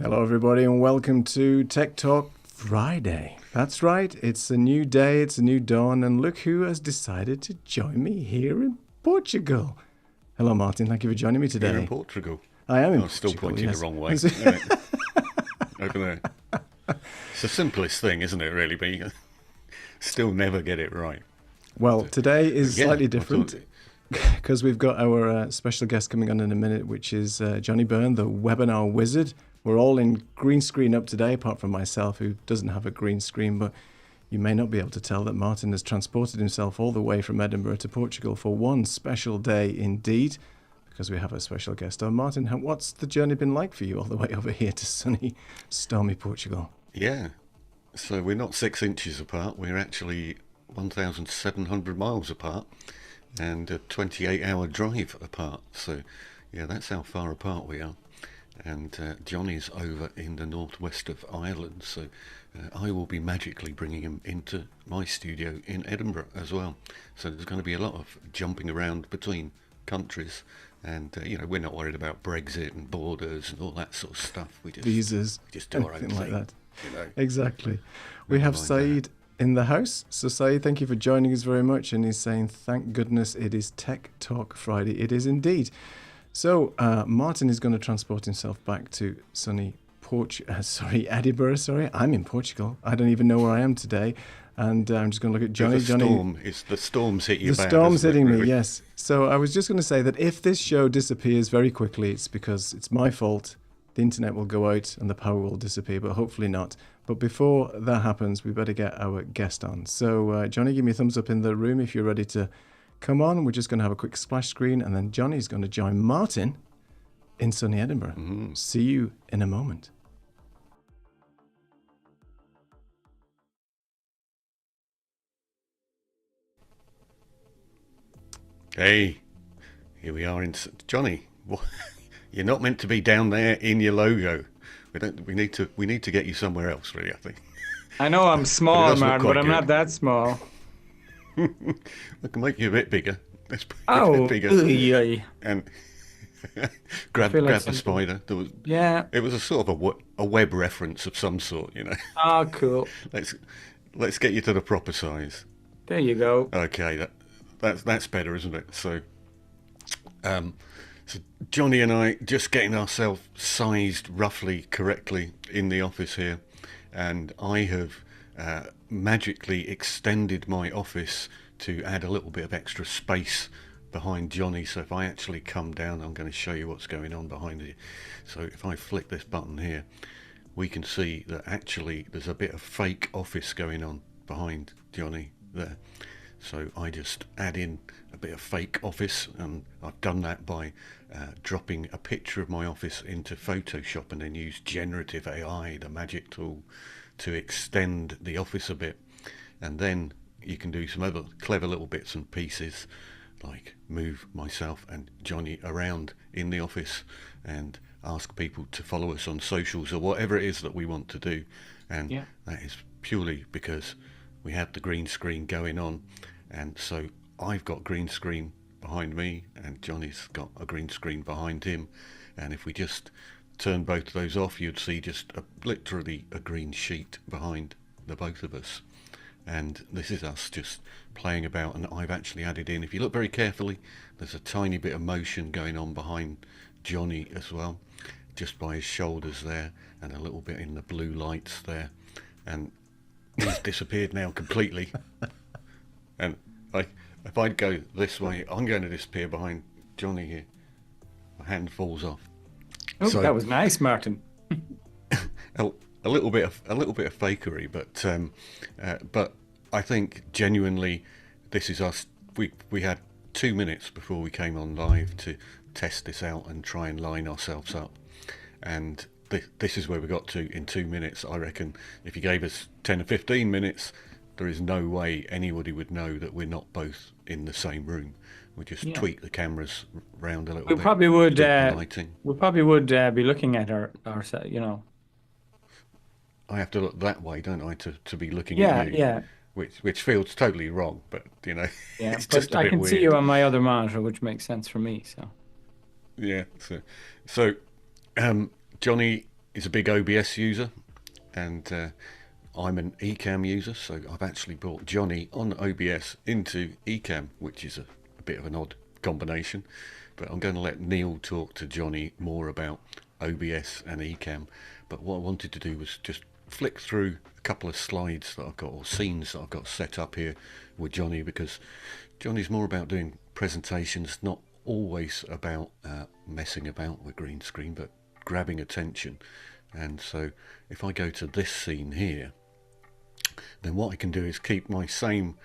Hello, everybody, and welcome to Tech Talk Friday. That's right, it's a new day, it's a new dawn, and look who has decided to join me here in Portugal. Hello, Martin, thank you for joining me today. You're in Portugal. I am in I'm still Portugal, pointing yes. the wrong way. Over there. It's the simplest thing, isn't it, really? But you still never get it right. Well, today is Yeah, slightly different because we've got our special guest coming on in a minute, which is Johnny Beirne, the webinar wizard. We're all in green screen up today, apart from myself, who doesn't have a green screen, but you may not be able to tell that Martin has transported himself all the way from Edinburgh to Portugal for one special day indeed, because we have a special guest on. Martin, what's the journey been like for you all the way over here to sunny, stormy Portugal? Yeah. So we're not 6 inches apart. We're actually 1,700 miles apart and a 28-hour drive apart. So, yeah, that's how far apart we are. And Johnny's over in the northwest of Ireland, so I will be magically bringing him into my studio in Edinburgh as well. So there's going to be a lot of jumping around between countries, and we're not worried about Brexit and borders and all that sort of stuff. We just visas, just do our own anything like thing, that. You know. Exactly. We have Saeed in the house. So Saeed, thank you for joining us very much. And he's saying, thank goodness it is Tech Talk Friday. It is indeed. So Martin is going to transport himself back to sunny Edinburgh. Sorry, I'm in Portugal. I don't even know where I am today. And I'm just going to look at Johnny. The storm's hit you the bad. The storm's hitting really? me, yes. So I was just going to say that if this show disappears very quickly, it's because it's my fault. The internet will go out and the power will disappear, but hopefully not. But before that happens, we better get our guest on. So Johnny, give me a thumbs up in the room if you're ready to come on. We're just going to have a quick splash screen, and then Johnny's going to join Martin in sunny Edinburgh. Mm-hmm. See you in a moment. Hey, here we are in Johnny. You're not meant to be down there in your logo. We need to get you somewhere else, really, I think. I know I'm small, Martin, but I'm not that small. I can make you a bit bigger. Let's put a bit bigger. And grab the spider. It was a sort of a web reference of some sort, you know. Oh, cool. Let's get you to the proper size. There you go. Okay, that's better, isn't it? So Johnny and I just getting ourselves sized roughly correctly in the office here, and I have magically extended my office to add a little bit of extra space behind Johnny. So if I actually come down, I'm going to show you what's going on behind it. So if I flick this button here, we can see that actually there's a bit of fake office going on behind Johnny there. So I just add in a bit of fake office, and I've done that by dropping a picture of my office into Photoshop and then use generative AI, the magic tool, to extend the office a bit. And then you can do some other clever little bits and pieces, like move myself and Johnny around in the office and ask people to follow us on socials or whatever it is that we want to do. And that is purely because we have the green screen going on. And so I've got green screen behind me and Johnny's got a green screen behind him. And if we just turn both of those off, you'd see just literally a green sheet behind the both of us. And this is us just playing about, and I've actually added in, if you look very carefully, there's a tiny bit of motion going on behind Johnny as well, just by his shoulders there, and a little bit in the blue lights there. And he's disappeared now completely. And if I go this way, I'm going to disappear behind Johnny here. My hand falls off. Oh, so, that was nice, Martin. a little bit of fakery, but I think genuinely this is us. We had 2 minutes before we came on live to test this out and try and line ourselves up, and this is where we got to in 2 minutes. I reckon if you gave us 10 or 15 minutes, there is no way anybody would know that we're not both in the same room. We just tweak the cameras round a little bit. We probably would be looking at our you know. I have to look that way, don't I, to be looking at you? Yeah. Which feels totally wrong, but you know, it's just a bit weird. I can see you on my other monitor, which makes sense for me. So. Yeah. So, Johnny, is a big OBS user, and I'm an Ecamm user, so I've actually brought Johnny on OBS into Ecamm, which is a bit of an odd combination. But I'm going to let Neil talk to Johnny more about OBS and Ecamm. But what I wanted to do was just flick through a couple of slides that I've got, or scenes that I've got set up here with Johnny, because Johnny's more about doing presentations, not always about messing about with green screen, but grabbing attention. And so if I go to this scene here, then what I can do is keep my same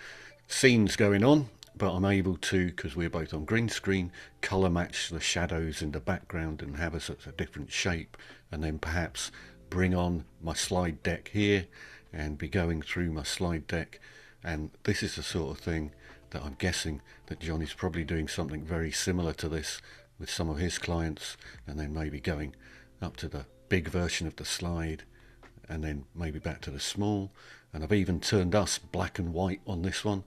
scenes going on, but I'm able to, because we're both on green screen, colour match the shadows in the background and have us at a different shape, and then perhaps bring on my slide deck here and be going through my slide deck. And this is the sort of thing that I'm guessing that Johnny's probably doing something very similar to this with some of his clients, and then maybe going up to the big version of the slide and then maybe back to the small. And I've even turned us black and white on this one,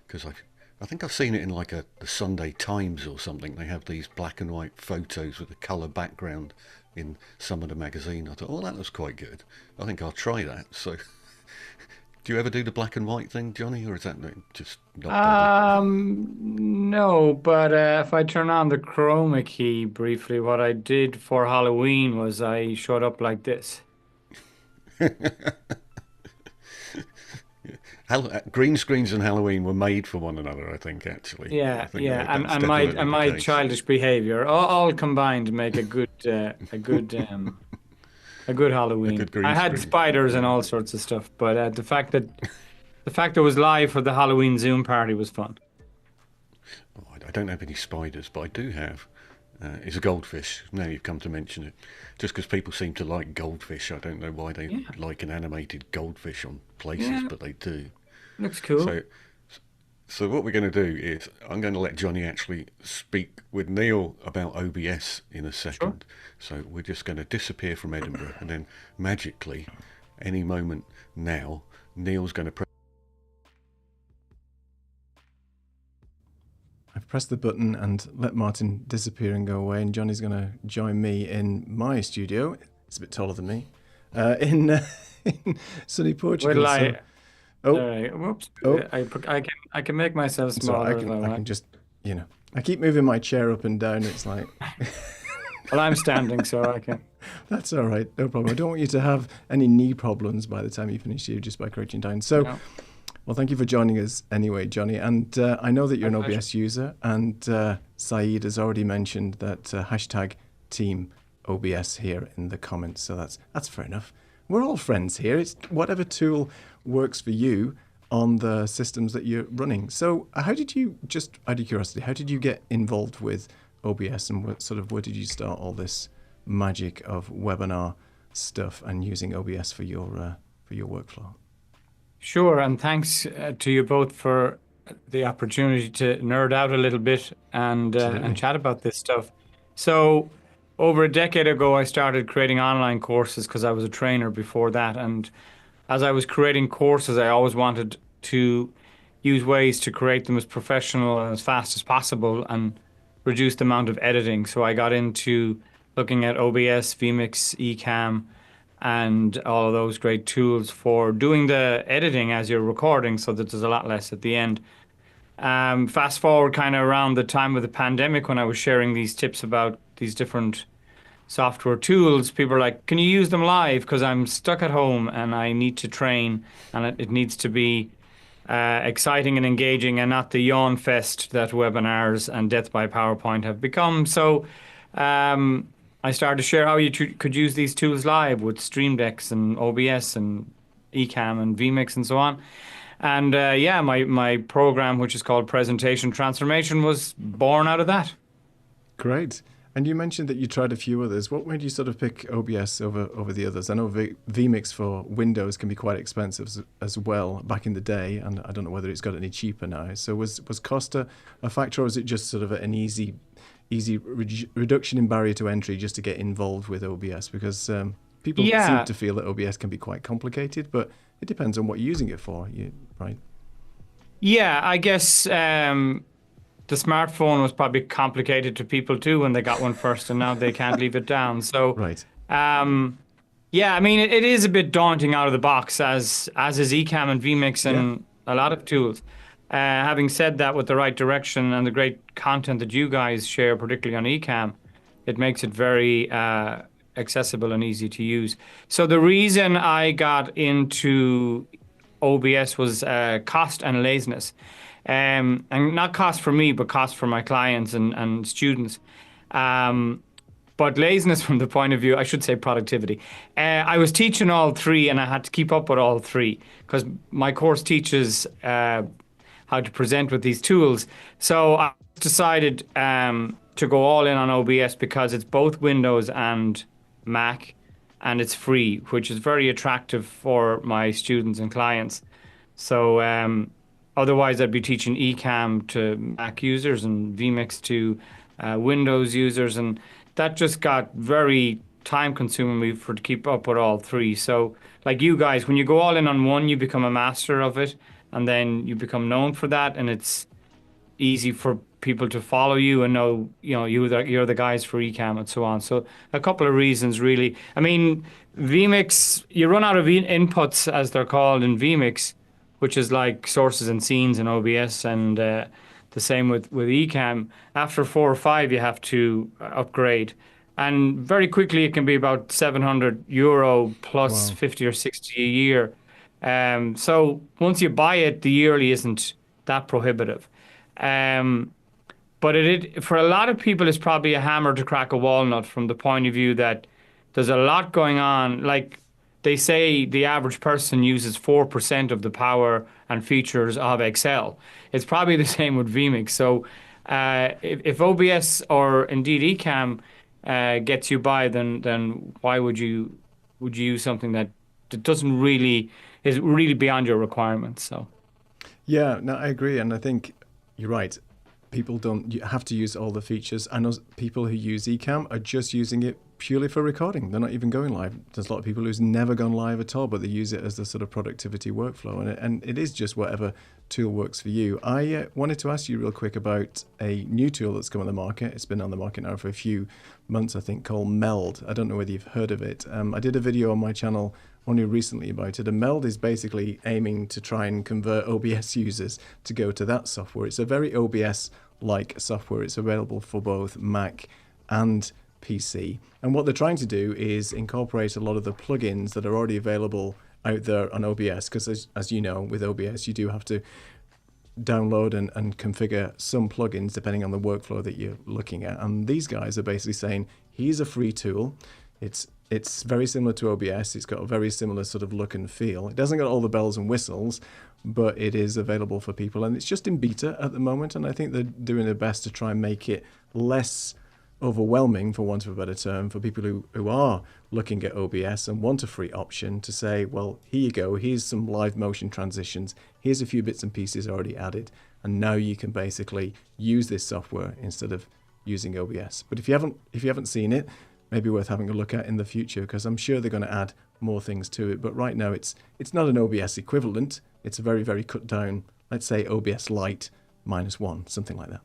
because I think I've seen it in like the Sunday Times or something. They have these black and white photos with a colour background in some of the magazine. I thought, oh, that looks quite good. I think I'll try that. So do you ever do the black and white thing, Johnny, or is that just not bothered? No, but if I turn on the chroma key briefly, what I did for Halloween was I showed up like this. Green screens and Halloween were made for one another, I think, actually. I Yeah, think yeah, and that's and my definitely and the my case. childish behavior all combined make a good A Halloween. good I green had screen. spiders and Yeah. all sorts of stuff, but the fact it was live for the Halloween Zoom party was fun. Oh, I don't have any spiders, but I do have. Is a goldfish. Now you've come to mention it. Just because people seem to like goldfish, I don't know why they Yeah, like an animated goldfish on places, yeah, but they do. looks cool. So, so what we're going to do is I'm going to let Johnny actually speak with Neil about OBS in a Sure. second. So we're just going to disappear from Edinburgh, and then magically, any moment now, Neil's going to press. I've pressed the button and let Martin disappear and go away, and Johnny's going to join me in my studio. It's a bit taller than me. In sunny Wait Portugal. till So, I. oh, Whoops. oh, I can make myself it's all right. smaller if I I can want. just, I keep moving my chair up and down. It's like, Well, I'm standing, so I can. that's all right. No problem. I don't want you to have any knee problems by the time you finish here just by crouching down. So, No, well, thank you for joining us anyway, Johnny. And I know that you're my an pleasure. OBS user, and Saeed has already mentioned that hashtag team OBS here in the comments. So that's fair enough. We're all friends here. It's whatever tool works for you on the systems that you're running. So how did you, just out of curiosity, how did you get involved with OBS, and where did you start all this magic of webinar stuff and using OBS for your workflow? Sure, and thanks to you both for the opportunity to nerd out a little bit and Absolutely. chat about this stuff. So, over a decade ago, I started creating online courses because I was a trainer before that. And as I was creating courses, I always wanted to use ways to create them as professional and as fast as possible and reduce the amount of editing. So I got into looking at OBS, vMix, Ecamm, and all of those great tools for doing the editing as you're recording so that there's a lot less at the end. Fast forward kind of around the time of the pandemic when I was sharing these tips about these different software tools, people are like, can you use them live? Because I'm stuck at home and I need to train and it needs to be exciting and engaging and not the yawn fest that webinars and death by PowerPoint have become. So I started to share how you could use these tools live with Stream Decks and OBS and Ecamm and vMix and so on. And yeah, my program, which is called Presentation Transformation, was born out of that. Great. And you mentioned that you tried a few others. What made you sort of pick OBS over the others? I know vMix for Windows can be quite expensive as well back in the day, and I don't know whether it's got any cheaper now. So was cost a factor, or was it just sort of an easy reduction in barrier to entry just to get involved with OBS? Because people seem Yeah, to feel that OBS can be quite complicated, but it depends on what you're using it for, right? yeah, I guess the smartphone was probably complicated to people too when they got one first, and now they can't leave it down. So Right. um, Yeah, I mean, it is a bit daunting out of the box, as is Ecamm and vMix Yeah. and a lot of tools. Having said that, with the right direction and the great content that you guys share, particularly on Ecamm, it makes it very accessible and easy to use. So the reason I got into OBS was cost and laziness. And not cost for me, but cost for my clients and students. Um, but laziness from the point of view, I should say productivity. I was teaching all three and I had to keep up with all three because my course teaches how to present with these tools. So I decided to go all in on OBS because it's both Windows and Mac and it's free, which is very attractive for my students and clients. So otherwise, I'd be teaching Ecamm to Mac users and vMix to Windows users, and that just got very time consuming me for to keep up with all three. So, like you guys, when you go all in on one, you become a master of it, and then you become known for that, and it's easy for people to follow you and know, you're the guys for Ecamm and so on. So a couple of reasons really. I mean, vMix, you run out of inputs as they're called in vMix, which is like sources and scenes in OBS, and the same with Ecamm. After 4 or 5, you have to upgrade. And very quickly, it can be about €700 plus Wow. 50 or 60 a year. So once you buy it, the yearly isn't that prohibitive. Um, but for a lot of people, it's probably a hammer to crack a walnut from the point of view that there's a lot going on. Like they say, the average person uses 4% of the power and features of Excel. It's probably the same with vMix. So if OBS or indeed Ecamm gets you by, then why would you use something that doesn't really is really beyond your requirements? So. Yeah, no, I agree. And I think you're right. People don't you have to use all the features. I know people who use Ecamm are just using it purely for recording. They're not even going live. There's a lot of people who's never gone live at all, but they use it as the sort of productivity workflow. And it is just whatever tool works for you. I wanted to ask you real quick about a new tool that's come on the market. It's been on the market now for a few months, I think, called Meld. I don't know whether you've heard of it. I did a video on my channel only recently about it. And Meld is basically aiming to try and convert OBS users to go to that software. It's a very OBS-like software. It's available for both Mac and PC. And what they're trying to do is incorporate a lot of the plugins that are already available out there on OBS, because as you know, with OBS, you do have to download and configure some plugins depending on the workflow that you're looking at. And these guys are basically saying, here's a free tool. It's very similar to OBS. It's got a very similar sort of look and feel. It doesn't got all the bells and whistles, but it is available for people. And it's just in beta at the moment. And I think they're doing their best to try and make it less overwhelming, for want of a better term, for people who are looking at OBS and want a free option to say, well, here you go. Here's some live motion transitions. Here's a few bits and pieces already added. And now you can basically use this software instead of using OBS. But if you haven't seen it, maybe worth having a look at in the future, because I'm sure they're going to add more things to it. But right now, it's not an OBS equivalent. It's a very, very cut down, let's say OBS Lite -1, something like that.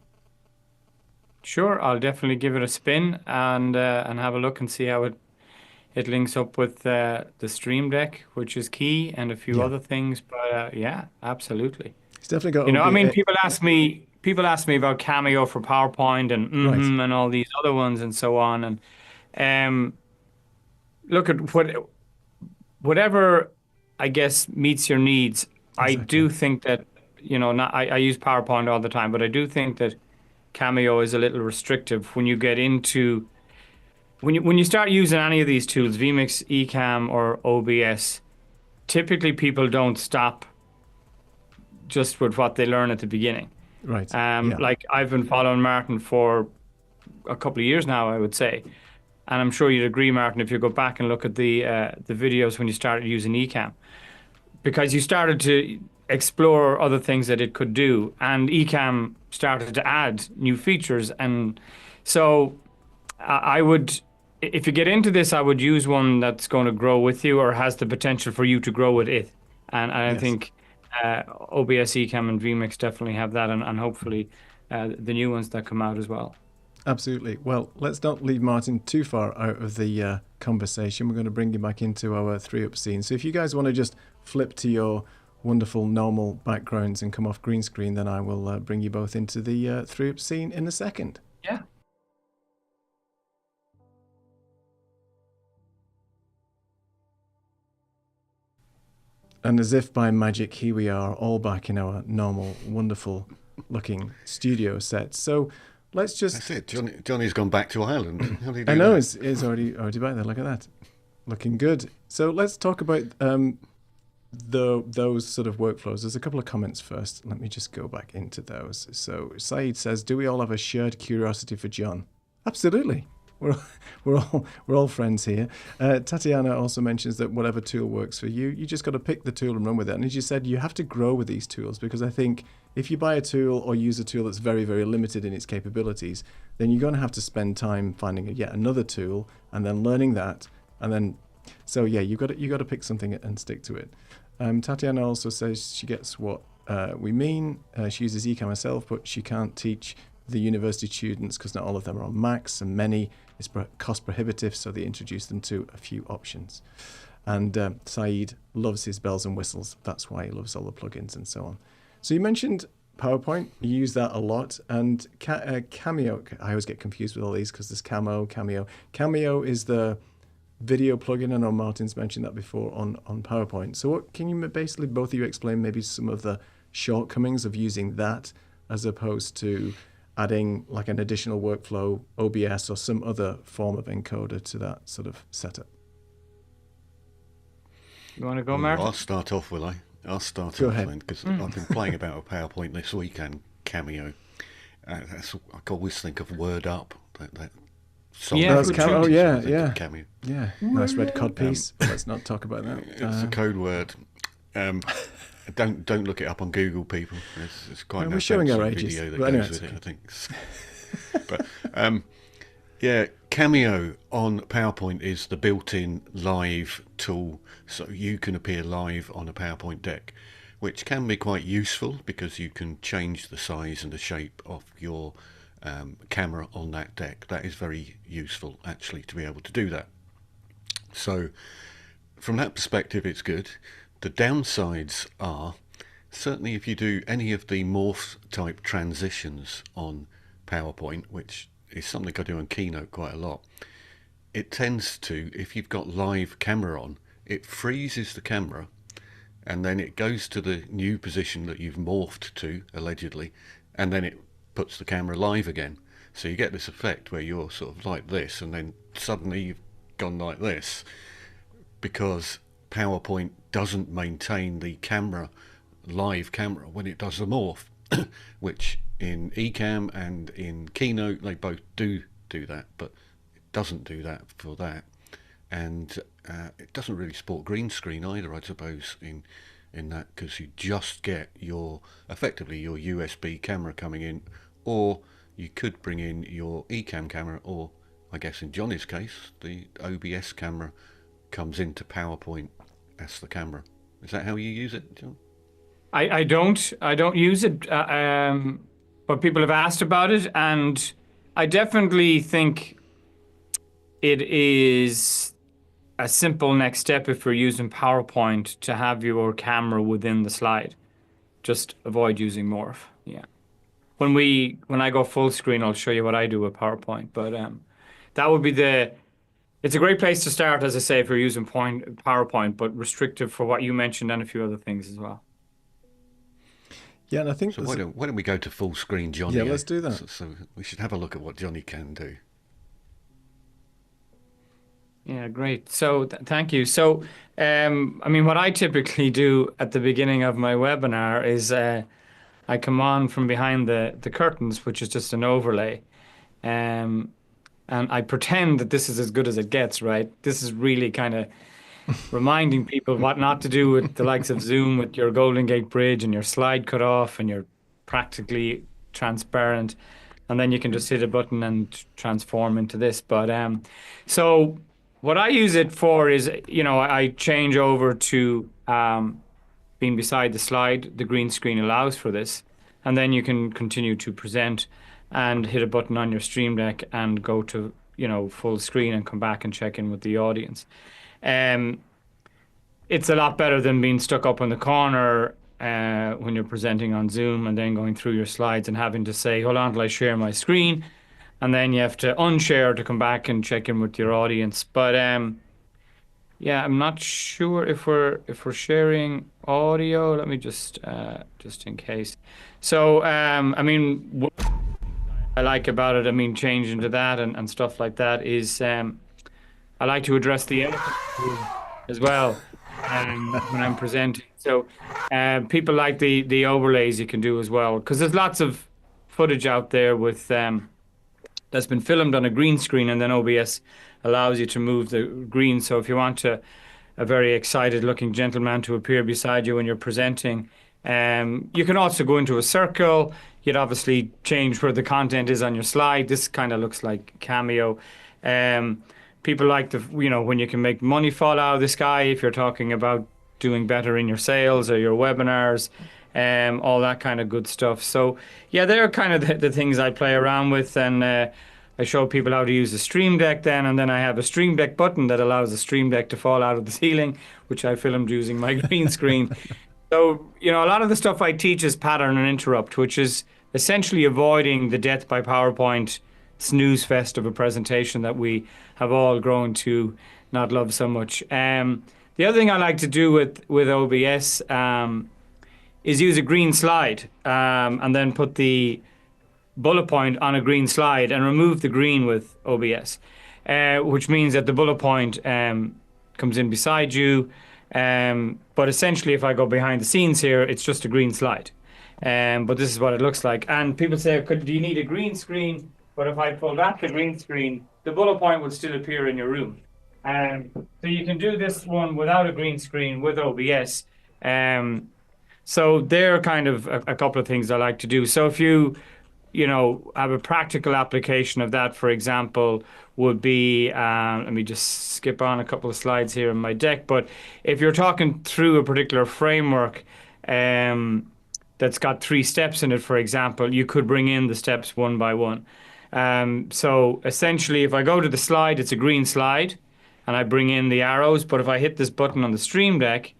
Sure, I'll definitely give it a spin and have a look and see how it links up with the Stream Deck, which is key, and a few Yeah, other things. But yeah, absolutely. it's definitely got I mean, OBS. people ask me about Cameo for PowerPoint and Right, and all these other ones and so on. And um, look at whatever I guess meets your needs. I exactly. do think that not I use PowerPoint all the time, but I do think that Cameo is a little restrictive when you get into when you start using any of these tools, vMix, Ecamm, or OBS. Typically, people don't stop just with what they learn at the beginning. Right, yeah, Like I've been following Martin for a couple of years now, I would say, and I'm sure you'd agree, Martin, if you go back and look at the videos when you started using Ecamm, because you started to explore other things that it could do, and Ecamm started to add new features, and so I would, if you get into this, I would use one that's going to grow with you or has the potential for you to grow with it, and I yes. think OBS, Ecamm, and vMix definitely have that, and hopefully the new ones that come out as well. Absolutely. Well, let's not leave Martin too far out of the conversation. We're going to bring him back into our three up scene. So if you guys want to just flip to your wonderful normal backgrounds and come off green screen, then I will bring you both into the three up scene in a second. Yeah. And as if by magic, here we are, all back in our normal, wonderful looking studio set. So let's just... That's it. Johnny's gone back to Ireland. How did he do I know, that? it's already back there. Look at that. Looking good. So let's talk about those sort of workflows. There's a couple of comments first. Let me just go back into those. So Saeed says, do we all have a shared curiosity for John? Absolutely. We're all friends here. Tatiana also mentions that whatever tool works for you, you just got to pick the tool and run with it. And as you said, you have to grow with these tools, because I think if you buy a tool or use a tool that's very, very limited in its capabilities, then you're going to have to spend time finding yet another tool and then learning that. And then, so yeah, you got to pick something and stick to it. Tatiana also says she gets what we mean. She uses Ecamm herself, but she can't teach the university students because not all of them are on Macs, and many is cost prohibitive, so they introduce them to a few options. And Saeed loves his bells and whistles. That's why he loves all the plugins and so on. So you mentioned PowerPoint. You use that a lot. And Cameo, I always get confused with all these because there's Cameo. Cameo is the video plugin. I know Martin's mentioned that before on PowerPoint. So what can you basically, both of you, explain maybe some of the shortcomings of using that as opposed to adding like an additional workflow, OBS, or some other form of encoder to that sort of setup? You want to go, Martin? I'll start off, will I? I'll start Go off ahead. then, because I've been playing about with PowerPoint this week and Cameo. I always think of Word Up, that song. Yeah, That's Cameo. Oh, yeah, I think yeah. of Cameo. Yeah, nice red cod piece. Let's not talk about that. It's a code word. Don't look it up on Google, people. It's quite Well, an we're showing our offensive ages. video that But anyway, goes with it's it, I think. But yeah, Cameo on PowerPoint is the built-in live tool, so you can appear live on a PowerPoint deck, which can be quite useful because you can change the size and the shape of your camera on that deck. That is very useful, actually, to be able to do that. So from that perspective, it's good. The downsides are, certainly if you do any of the morph type transitions on PowerPoint, which is something I do on Keynote quite a lot, it tends to, if you've got live camera on, it freezes the camera and then it goes to the new position that you've morphed to, allegedly, and then it puts the camera live again. So you get this effect where you're sort of like this and then suddenly you've gone like this, because PowerPoint doesn't maintain the live camera when it does the morph, which in Ecamm and in Keynote they both do that, but it doesn't do that for that. And it doesn't really support green screen either, I suppose, in that, because you just get effectively your USB camera coming in, or you could bring in your Ecamm camera, or I guess in Johnny's case the OBS camera comes into PowerPoint as the camera. Is that how you use it, John? I don't use it, but people have asked about it, and I definitely think it is a simple next step if you're using PowerPoint to have your camera within the slide. Just avoid using Morph. Yeah. When I go full screen, I'll show you what I do with PowerPoint. But that would be it's a great place to start, as I say, if you're using PowerPoint, but restrictive for what you mentioned and a few other things as well. Yeah, and I think so. Why don't we go to full screen, Johnny? Yeah, let's do that. So we should have a look at what Johnny can do. Yeah, great. So thank you. So, I mean, what I typically do at the beginning of my webinar is I come on from behind the curtains, which is just an overlay. And I pretend that this is as good as it gets, right? This is really kind of reminding people what not to do with the likes of Zoom with your Golden Gate Bridge and your slide cut off and you're practically transparent. And then you can just hit a button and transform into this. But so what I use it for is, I change over to being beside the slide. The green screen allows for this. And then you can continue to present. and hit a button on your Stream Deck and go to, full screen and come back and check in with the audience. Um, it's a lot better than being stuck up in the corner when you're presenting on Zoom and then going through your slides and having to say, hold on till I share my screen. And then you have to unshare to come back and check in with your audience. But yeah, I'm not sure if we're sharing audio. Let me just in case. So I mean, what I like about it, I mean, changing to that and stuff like that is I like to address the elephant as well when I'm presenting. So people like the overlays you can do as well, because there's lots of footage out there with that's been filmed on a green screen, and then OBS allows you to move the green. So if you want a very excited looking gentleman to appear beside you when you're presenting, you can also go into a circle. You'd obviously change where the content is on your slide. This kind of looks like Cameo. People like when you can make money fall out of the sky if you're talking about doing better in your sales or your webinars, all that kind of good stuff. So yeah, they're kind of the things I play around with, and I show people how to use the Stream Deck and then I have a Stream Deck button that allows the Stream Deck to fall out of the ceiling, which I filmed using my green screen. So, a lot of the stuff I teach is pattern and interrupt, which is essentially avoiding the death by PowerPoint snooze fest of a presentation that we have all grown to not love so much. The other thing I like to do with OBS is use a green slide and then put the bullet point on a green slide and remove the green with OBS, which means that the bullet point comes in beside you. But essentially, if I go behind the scenes here, it's just a green slide. But this is what it looks like. And people say, do you need a green screen? But if I pull back the green screen, the bullet point will still appear in your room. So you can do this one without a green screen with OBS. So they're kind of a couple of things I like to do. So if you have a practical application of that, for example, would be, let me just skip on a couple of slides here in my deck. But if you're talking through a particular framework that's got 3 steps in it, for example, you could bring in the steps one by one. So essentially, if I go to the slide, it's a green slide, and I bring in the arrows. But if I hit this button on the Stream Deck,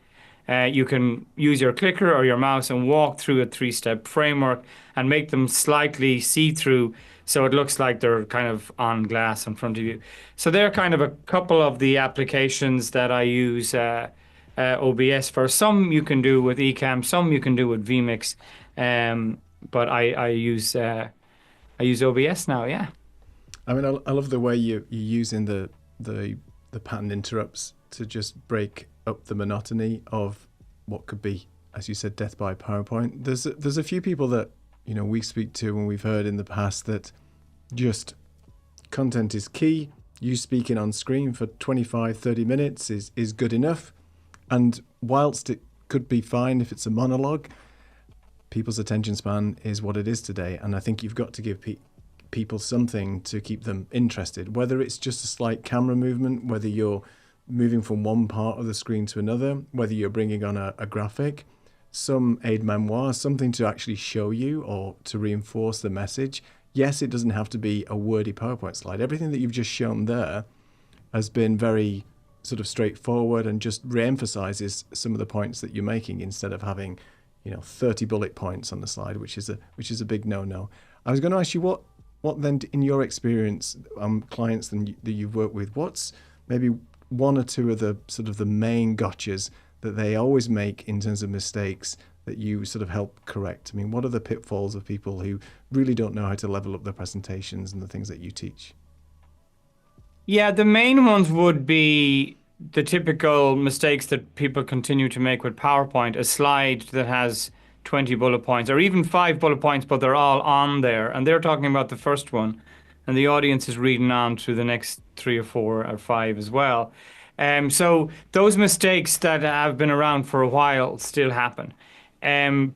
you can use your clicker or your mouse and walk through a 3-step framework and make them slightly see-through, so it looks like they're kind of on glass in front of you. So they're kind of a couple of the applications that I use OBS for. Some you can do with Ecamm, some you can do with vMix, but I use OBS now. Yeah. I mean, I love the way you're using the pattern interrupts to just break up the monotony of what could be, as you said, death by PowerPoint. There's a few people that we speak to and we've heard in the past that just content is key. You speaking on screen for 25-30 minutes is good enough, and whilst it could be fine if it's a monologue, people's attention span is what it is today, and I think you've got to give people something to keep them interested, whether it's just a slight camera movement, whether you're moving from one part of the screen to another, whether you're bringing on a graphic, some aide-memoire, something to actually show you or to reinforce the message. Yes, it doesn't have to be a wordy PowerPoint slide. Everything that you've just shown there has been very sort of straightforward and just re-emphasizes some of the points that you're making instead of having 30 bullet points on the slide, which is a big no-no. I was going to ask you what then, in your experience, clients that you've worked with, what's maybe one or two of the sort of the main gotchas that they always make in terms of mistakes that you sort of help correct? I mean, what are the pitfalls of people who really don't know how to level up their presentations and the things that you teach? Yeah, the main ones would be the typical mistakes that people continue to make with PowerPoint, a slide that has 20 bullet points or even 5 bullet points, but they're all on there. And they're talking about the first one, and the audience is reading on through the next 3 or 4 or 5 as well. So those mistakes that have been around for a while still happen.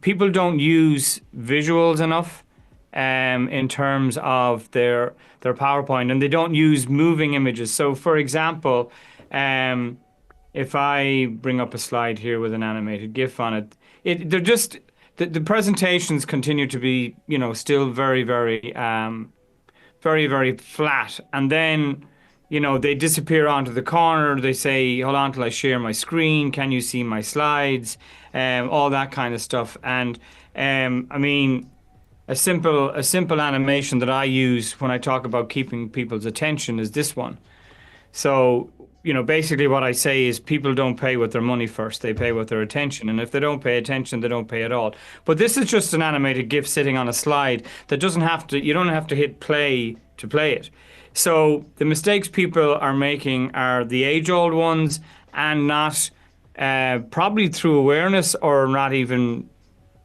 People don't use visuals enough in terms of their PowerPoint, and they don't use moving images. So for example, if I bring up a slide here with an animated GIF on it, the presentations continue to be, still very, very, very flat. And then, they disappear onto the corner. They say, hold on till I share my screen. Can you see my slides? All that kind of stuff. And I mean, a simple animation that I use when I talk about keeping people's attention is this one. So, basically what I say is people don't pay with their money first, they pay with their attention. And if they don't pay attention, they don't pay at all. But this is just an animated GIF sitting on a slide that you don't have to hit play to play it. So the mistakes people are making are the age-old ones, and not probably through awareness, or not even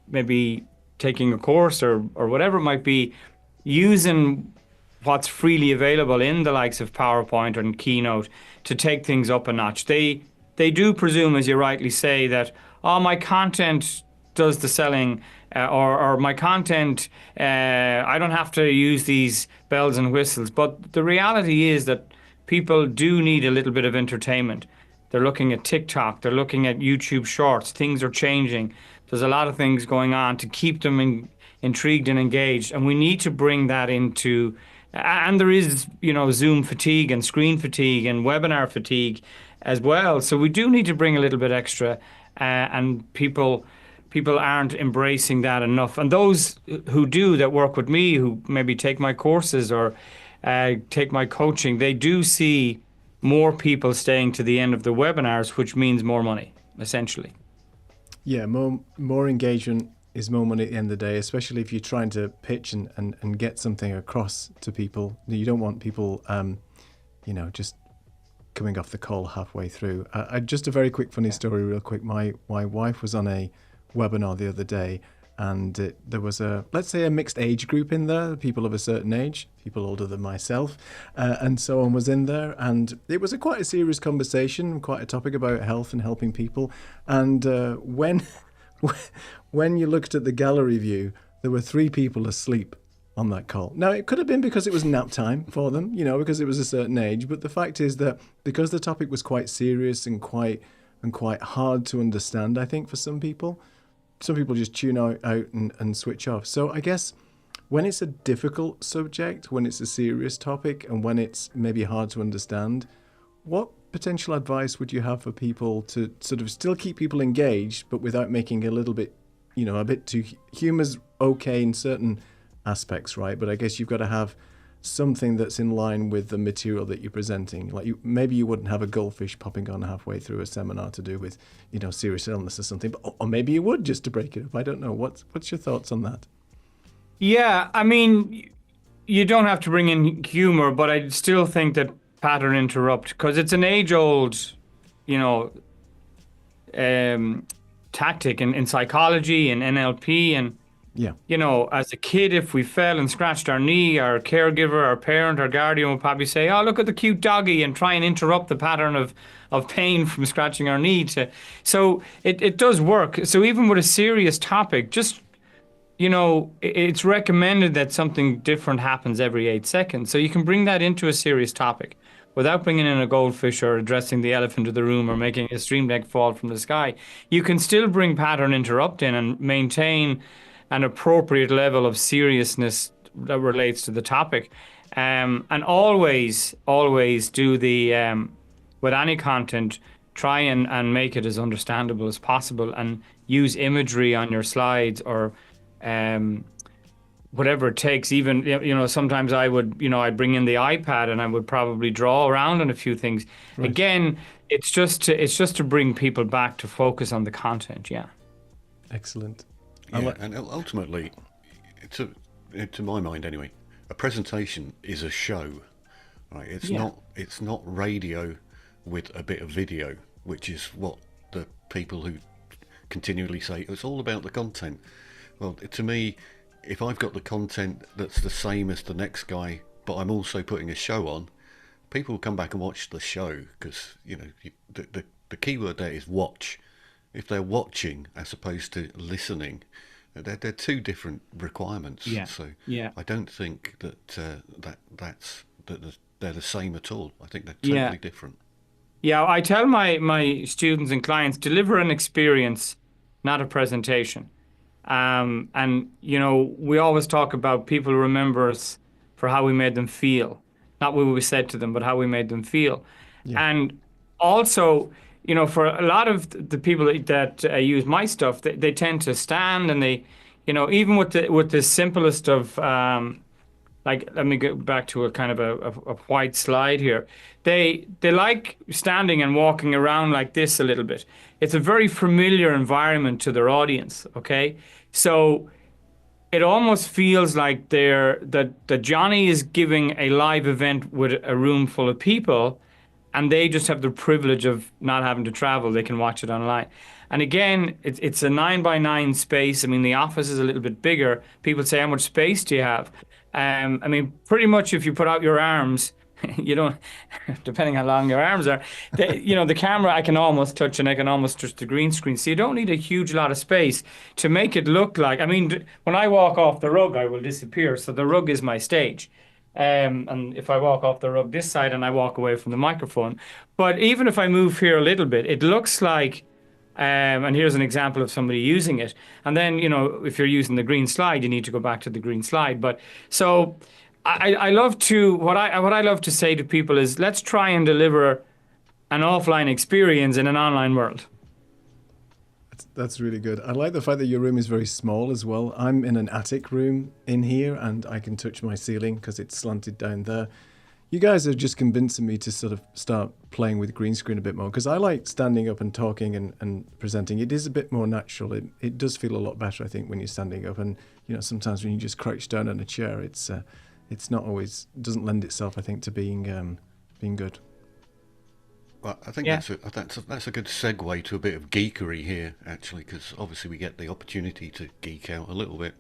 maybe taking a course, or whatever it might be, using what's freely available in the likes of PowerPoint and Keynote to take things up a notch. They do presume, as you rightly say, that my content does the selling, or my content, I don't have to use these bells and whistles. But the reality is that people do need a little bit of entertainment. They're looking at TikTok, they're looking at YouTube Shorts. Things are changing. There's a lot of things going on to keep them intrigued and engaged, and we need to bring that into. And there is, Zoom fatigue and screen fatigue and webinar fatigue as well. So we do need to bring a little bit extra, and people aren't embracing that enough. And those who do, that work with me, who maybe take my courses or take my coaching, they do see more people staying to the end of the webinars, which means more money, essentially. Yeah, more engagement is more money at the end of the day, especially if you're trying to pitch and get something across to people. You don't want people, just coming off the call halfway through. Just a very quick funny story real quick. My wife was on a webinar the other day, and there was let's say a mixed age group in there, people of a certain age, people older than myself, and so on was in there. And it was quite a serious conversation, quite a topic about health and helping people. And when you looked at the gallery view, there were 3 people asleep on that call. Now, it could have been because it was nap time for them, because it was a certain age. But the fact is that because the topic was quite serious and quite hard to understand, I think, for some people just tune out and switch off. So I guess when it's a difficult subject, when it's a serious topic, and when it's maybe hard to understand, what potential advice would you have for people to sort of still keep people engaged, but without making a little bit, a bit too humor's okay in certain aspects, right? But I guess you've got to have something that's in line with the material that you're presenting. Like maybe you wouldn't have a goldfish popping on halfway through a seminar to do with, serious illness or something, but, or maybe you would, just to break it up. I don't know. What's your thoughts on that? Yeah, I mean, you don't have to bring in humor, but I still think that pattern interrupt, because it's an age-old, tactic in psychology and NLP. And yeah, as a kid, if we fell and scratched our knee, our caregiver, our parent, our guardian would probably say, "Oh, look at the cute doggy," and try and interrupt the pattern of pain from scratching our knee. So it does work. So even with a serious topic, just it's recommended that something different happens every 8 seconds. So you can bring that into a serious topic without bringing in a goldfish or addressing the elephant of the room or making a stream deck fall from the sky. You can still bring pattern interrupt in and maintain an appropriate level of seriousness that relates to the topic. And always do with any content, try and make it as understandable as possible, and use imagery on your slides, or whatever it takes. Even sometimes I'd bring in the iPad and I would probably draw around on a few things. Right. Again, it's just to bring people back to focus on the content. Yeah. Excellent. Yeah, and ultimately, to my mind anyway, a presentation is a show, right? It's not radio with a bit of video, which is what the people who continually say it's all about the content. Well, to me, if I've got the content that's the same as the next guy, but I'm also putting a show on, people will come back and watch the show, because the key word there is watch. If they're watching as opposed to listening, they're 2 different requirements. Yeah. So yeah. I don't think that they're the same at all. I think they're totally different. Yeah, I tell my students and clients, deliver an experience, not a presentation. And we always talk about people remember us for how we made them feel, not what we said to them, but how we made them feel. Yeah. And also, for a lot of the people that use my stuff, they tend to stand and even with the simplest of like, let me get back to a kind of a white slide here. They like standing and walking around like this a little bit. It's a very familiar environment to their audience. Okay, so it almost feels like that Johnny is giving a live event with a room full of people, and they just have the privilege of not having to travel. They can watch it online. And again, it's a 9 by 9 space. I mean, the office is a little bit bigger. People say, how much space do you have? I mean, pretty much if you put out your arms, you don't, depending how long your arms are, the camera I can almost touch, and I can almost touch the green screen. So you don't need a huge lot of space to make it look like, I mean, when I walk off the rug, I will disappear. So the rug is my stage. And if I walk off the rug this side and I walk away from the microphone, but even if I move here a little bit, it looks like, and here's an example of somebody using it. And then, if you're using the green slide, you need to go back to the green slide. But so I love to, what I love to say to people is, let's try and deliver an offline experience in an online world. That's really good. I like the fact that your room is very small as well. I'm in an attic room in here, and I can touch my ceiling because it's slanted down there. You guys are just convincing me to sort of start playing with green screen a bit more, because I like standing up and talking and presenting. It is a bit more natural. It does feel a lot better, I think, when you're standing up. And sometimes when you just crouch down in a chair, it's not always, doesn't lend itself, I think, to being good. Well, I think that's a good segue to a bit of geekery here, actually, because obviously we get the opportunity to geek out a little bit.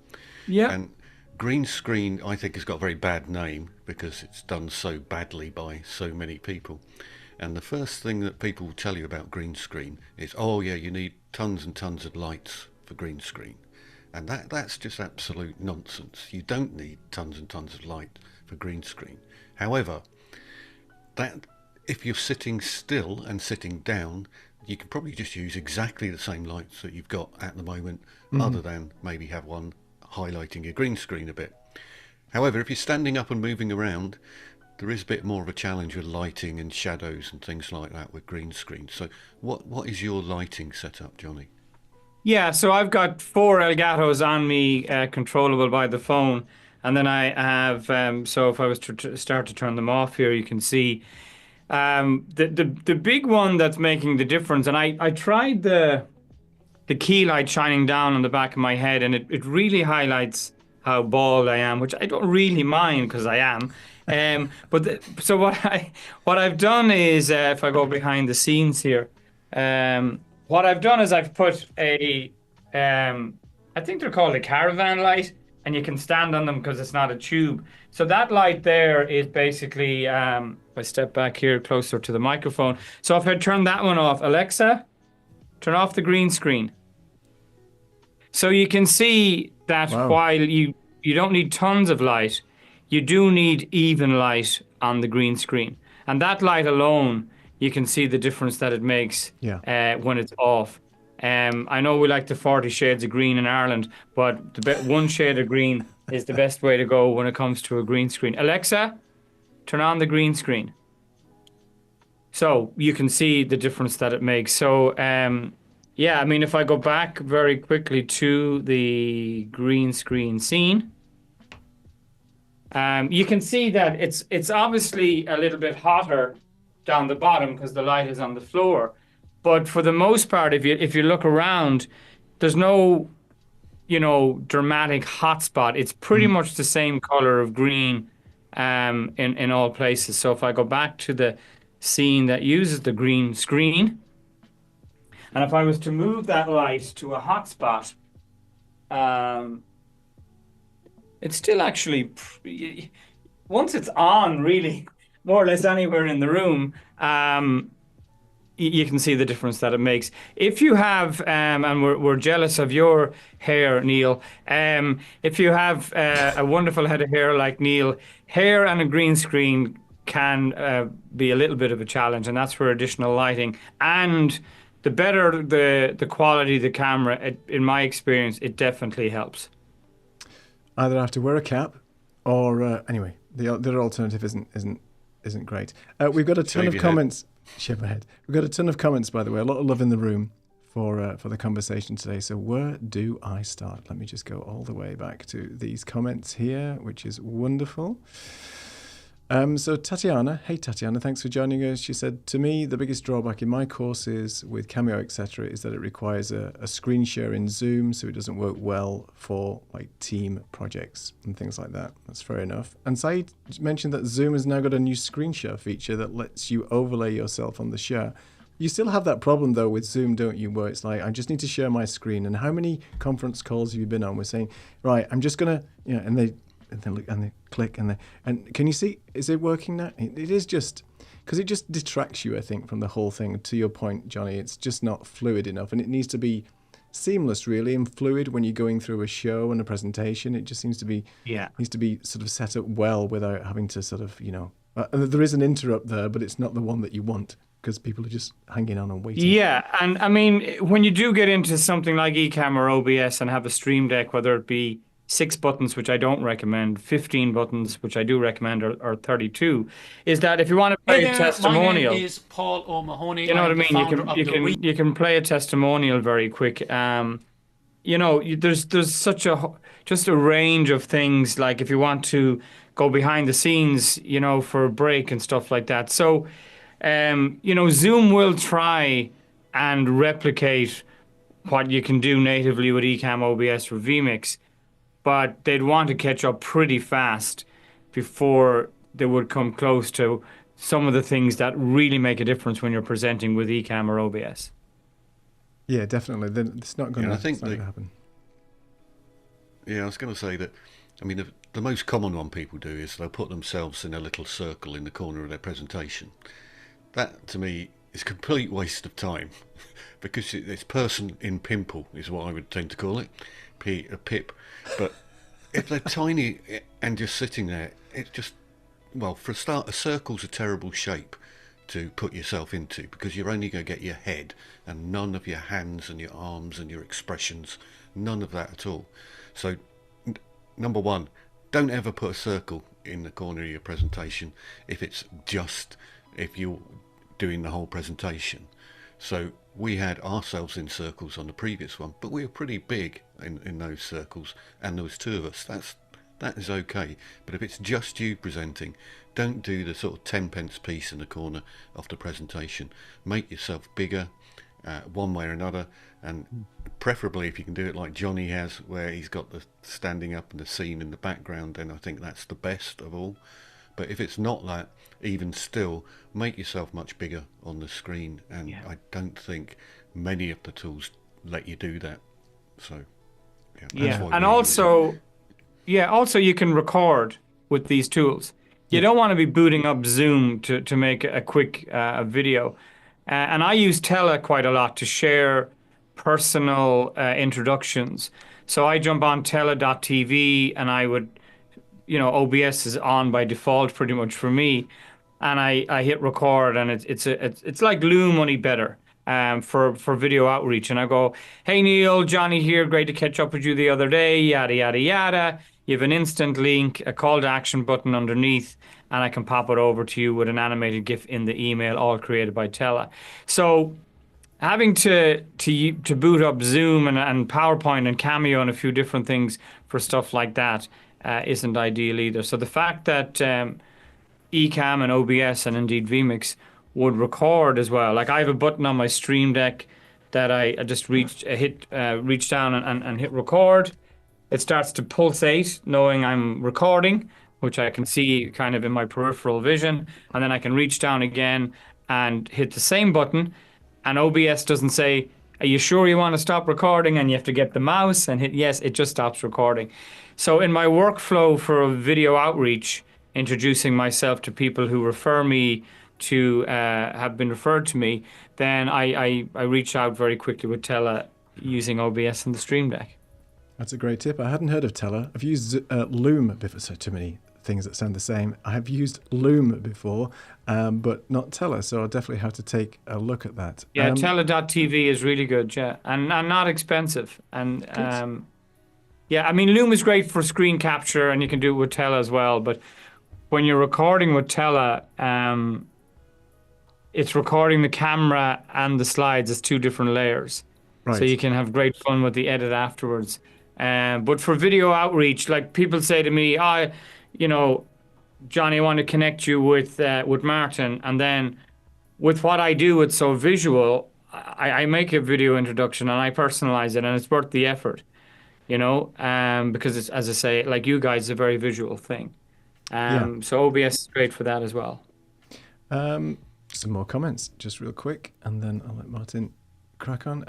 Yeah. And green screen, I think, has got a very bad name because it's done so badly by so many people. And the first thing that people tell you about green screen is, oh yeah, you need tons and tons of lights for green screen. And that's just absolute nonsense. You don't need tons and tons of light for green screen. However, if you're sitting still and sitting down, you can probably just use exactly the same lights that you've got at the moment, other than maybe have one highlighting your green screen a bit. However, if you're standing up and moving around, there is a bit more of a challenge with lighting and shadows and things like that with green screen. So what is your lighting setup, Johnny? Yeah, so I've got 4 Elgatos on me, controllable by the phone. And then I have, so if I was to start to turn them off here, you can see the big one that's making the difference. And I tried the key light shining down on the back of my head, and it really highlights how bald I am, which I don't really mind because I am. So what I've done is, if I go behind the scenes here, what I've done is I've put I think they're called a caravan light, and you can stand on them because it's not a tube. So that light there is basically, if I step back here closer to the microphone. So if I turn that one off, Alexa, turn off the green screen. So you can see that while you don't need tons of light, you do need even light on the green screen. And that light alone, you can see the difference that it makes when it's off. I know we like the 40 shades of green in Ireland, but one shade of green is the best way to go when it comes to a green screen. Alexa, turn on the green screen. So you can see the difference that it makes. So yeah, I mean, if I go back very quickly to the green screen scene, you can see that it's obviously a little bit hotter down the bottom because the light is on the floor. But for the most part, if you look around, there's no, dramatic hotspot. It's pretty much the same color of green in all places. So if I go back to the scene that uses the green screen, and if I was to move that light to a hotspot, it's still actually, once it's on, really, more or less anywhere in the room, you can see the difference that it makes. If you have, and we're jealous of your hair, Neil, if you have a wonderful head of hair like Neil, hair and a green screen can be a little bit of a challenge, and that's where additional lighting and the better the quality of the camera, in my experience, it definitely helps. Either I have to wear a cap, or anyway, the other alternative isn't great. We've got a ton of comments. Shave my head. We've got a ton of comments, by the way. A lot of love in the room for the conversation today. So where do I start? Let me just go all the way back to these comments here, which is wonderful. So Tatiana, hey Tatiana, thanks for joining us. She said, to me, the biggest drawback in my courses with Cameo, etc., is that it requires a screen share in Zoom, so it doesn't work well for like team projects and things like that. That's fair enough. And Saeed mentioned that Zoom has now got a new screen share feature that lets you overlay yourself on the share. You still have that problem though with Zoom, don't you, where it's like, I just need to share my screen. And how many conference calls have you been on? We're saying, right, I'm just gonna, and they look and they click and can you see, is it working now? It is just, because it just detracts you, I think, from the whole thing. To your point, Johnny, it's just not fluid enough, and it needs to be seamless really and fluid when you're going through a show and a presentation. It just seems to be, needs to be sort of set up well without having to sort of, there is an interrupt there, but it's not the one that you want, because people are just hanging on and waiting. Yeah, and I mean, when you do get into something like Ecamm or OBS and have a Stream Deck, whether it be 6 buttons, which I don't recommend, 15 buttons, which I do recommend, or 32, is that if you want to play a testimonial, my name is Paul O'Mahony. you know what I mean? You can play a testimonial very quick. There's such a range of things, like if you want to go behind the scenes, for a break and stuff like that. So, Zoom will try and replicate what you can do natively with Ecamm, OBS, or vMix, but they'd want to catch up pretty fast before they would come close to some of the things that really make a difference when you're presenting with Ecamm or OBS. Yeah, definitely. It's not going to happen. Yeah, I was going to say that, I mean, the most common one people do is they'll put themselves in a little circle in the corner of their presentation. That, to me, is a complete waste of time, because it's person in pimple is what I would tend to call it, a pip. But if they're tiny and just sitting there, it's just, well, for a start, a circle's a terrible shape to put yourself into, because you're only going to get your head and none of your hands and your arms and your expressions, none of that at all. So, number one, don't ever put a circle in the corner of your presentation if you're doing the whole presentation. So we had ourselves in circles on the previous one, but we were pretty big in those circles, and there was 2 of us. That is okay. But if it's just you presenting, don't do the sort of 10 pence piece in the corner of the presentation. Make yourself bigger, one way or another, and preferably if you can do it like Johnny has, where he's got the standing up and the scene in the background, then I think that's the best of all. But if it's not that, even still, make yourself much bigger on the screen, and I don't think many of the tools let you do that. So, and also you can record with these tools. You don't want to be booting up Zoom to make a quick video. And I use Tela quite a lot to share personal introductions. So I jump on tela.tv, and I would, OBS is on by default pretty much for me, and I hit record, and it's like Loom, only better for video outreach. And I go, hey Neil, Johnny here, great to catch up with you the other day, yada yada yada. You have an instant link, a call to action button underneath, and I can pop it over to you with an animated GIF in the email, all created by Tela. So having to boot up Zoom and PowerPoint and Cameo and a few different things for stuff like that isn't ideal either. So the fact that Ecamm and OBS and indeed vMix would record as well. Like I have a button on my Stream Deck that I just reach down and hit record. It starts to pulsate, knowing I'm recording, which I can see kind of in my peripheral vision. And then I can reach down again and hit the same button. And OBS doesn't say, are you sure you want to stop recording? And you have to get the mouse and hit yes, it just stops recording. So in my workflow for a video outreach, introducing myself to people who refer me to have been referred to me, then I reach out very quickly with Tela using OBS and the Stream Deck. That's a great tip. I hadn't heard of Tela. I've used Loom before, so too many things that sound the same. I have used Loom before, but not Tele, so I'll definitely have to take a look at that. Yeah, Tele.tv is really good, yeah, and not expensive. And yeah, I mean, Loom is great for screen capture, and you can do it with Tele as well. But when you're recording with Tele, it's recording the camera and the slides as two different layers. So Right. you can have great fun with the edit afterwards. But for video outreach, like people say to me, you know, Johnny, I want to connect you with Martin. And then with what I do, it's so visual. I make a video introduction and I personalize it, and it's worth the effort, you know, because it's, as I say, like you guys, a very visual thing. Yeah. So OBS is great for that as well. Some more comments, just real quick, and then I'll let Martin crack on.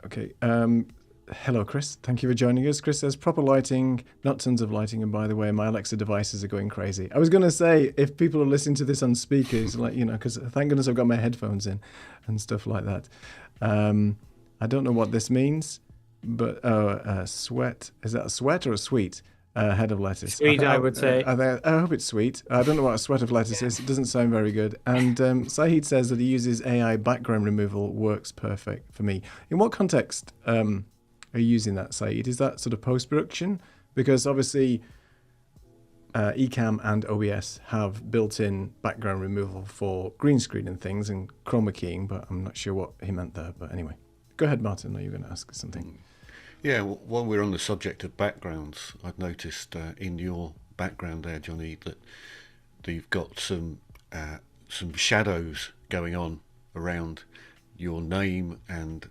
Okay. Hello, Chris. Thank you for joining us. Chris says, proper lighting, not tons of lighting. And by the way, my Alexa devices are going crazy. I was going to say, if people are listening to this on speakers, like, you know, because thank goodness I've got my headphones in and stuff like that. I don't know what this means, but sweat. Is that a sweat or a sweet? Head of lettuce. Sweet, I would say. I hope it's sweet. I don't know what a sweat of lettuce is. It doesn't sound very good. And Saeed says that he uses AI background removal, works perfect for me. In what context are you using that, Saeed? Is that sort of post-production? Because obviously Ecamm and OBS have built-in background removal for green screen and things and chroma keying, but I'm not sure what he meant there. But anyway, go ahead, Martin. Are you going to ask something? Yeah, while we're on the subject of backgrounds, I've noticed in your background there, Johnny, that you've got some shadows going on around your name and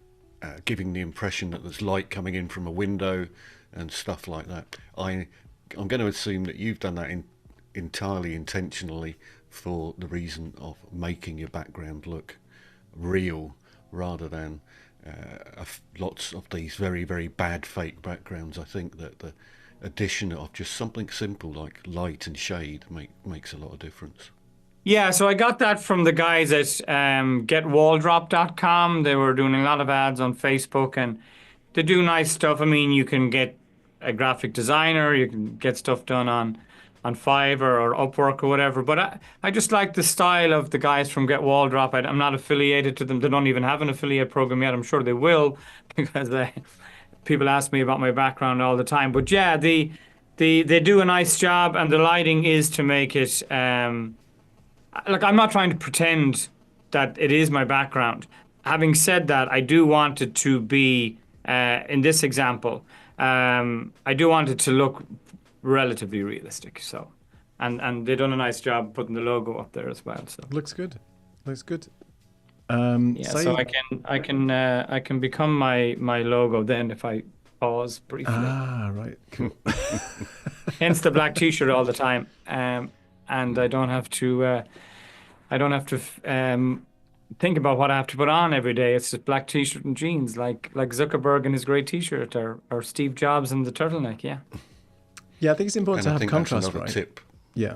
giving the impression that there's light coming in from a window and stuff like that. I'm going to assume that you've done that entirely intentionally for the reason of making your background look real rather than lots of these very, very bad fake backgrounds. I think that the addition of just something simple like light and shade makes a lot of difference. Yeah, so I got that from the guys at getwalldrop.com. They were doing a lot of ads on Facebook, and they do nice stuff. I mean, you can get a graphic designer, you can get stuff done on Fiverr or Upwork or whatever. But I just like the style of the guys from Get Wall Drop. I'm not affiliated to them. They don't even have an affiliate program yet. I'm sure they will because people ask me about my background all the time. But yeah, they do a nice job, and the lighting is to make it. Like, I'm not trying to pretend that it is my background. Having said that, I do want it to be, in this example, I do want it to look relatively realistic. So, and they've done a nice job putting the logo up there as well. So Looks good. yeah, so I can become my logo then if I pause briefly. Ah, right, cool. Hence the black T-shirt all the time, and I don't have to think about what I have to put on every day. It's just black T-shirt and jeans, like Zuckerberg in his grey T-shirt, or Steve Jobs in the turtleneck. Yeah. Yeah, I think it's important And to I have think contrast, that's another right? tip. Yeah.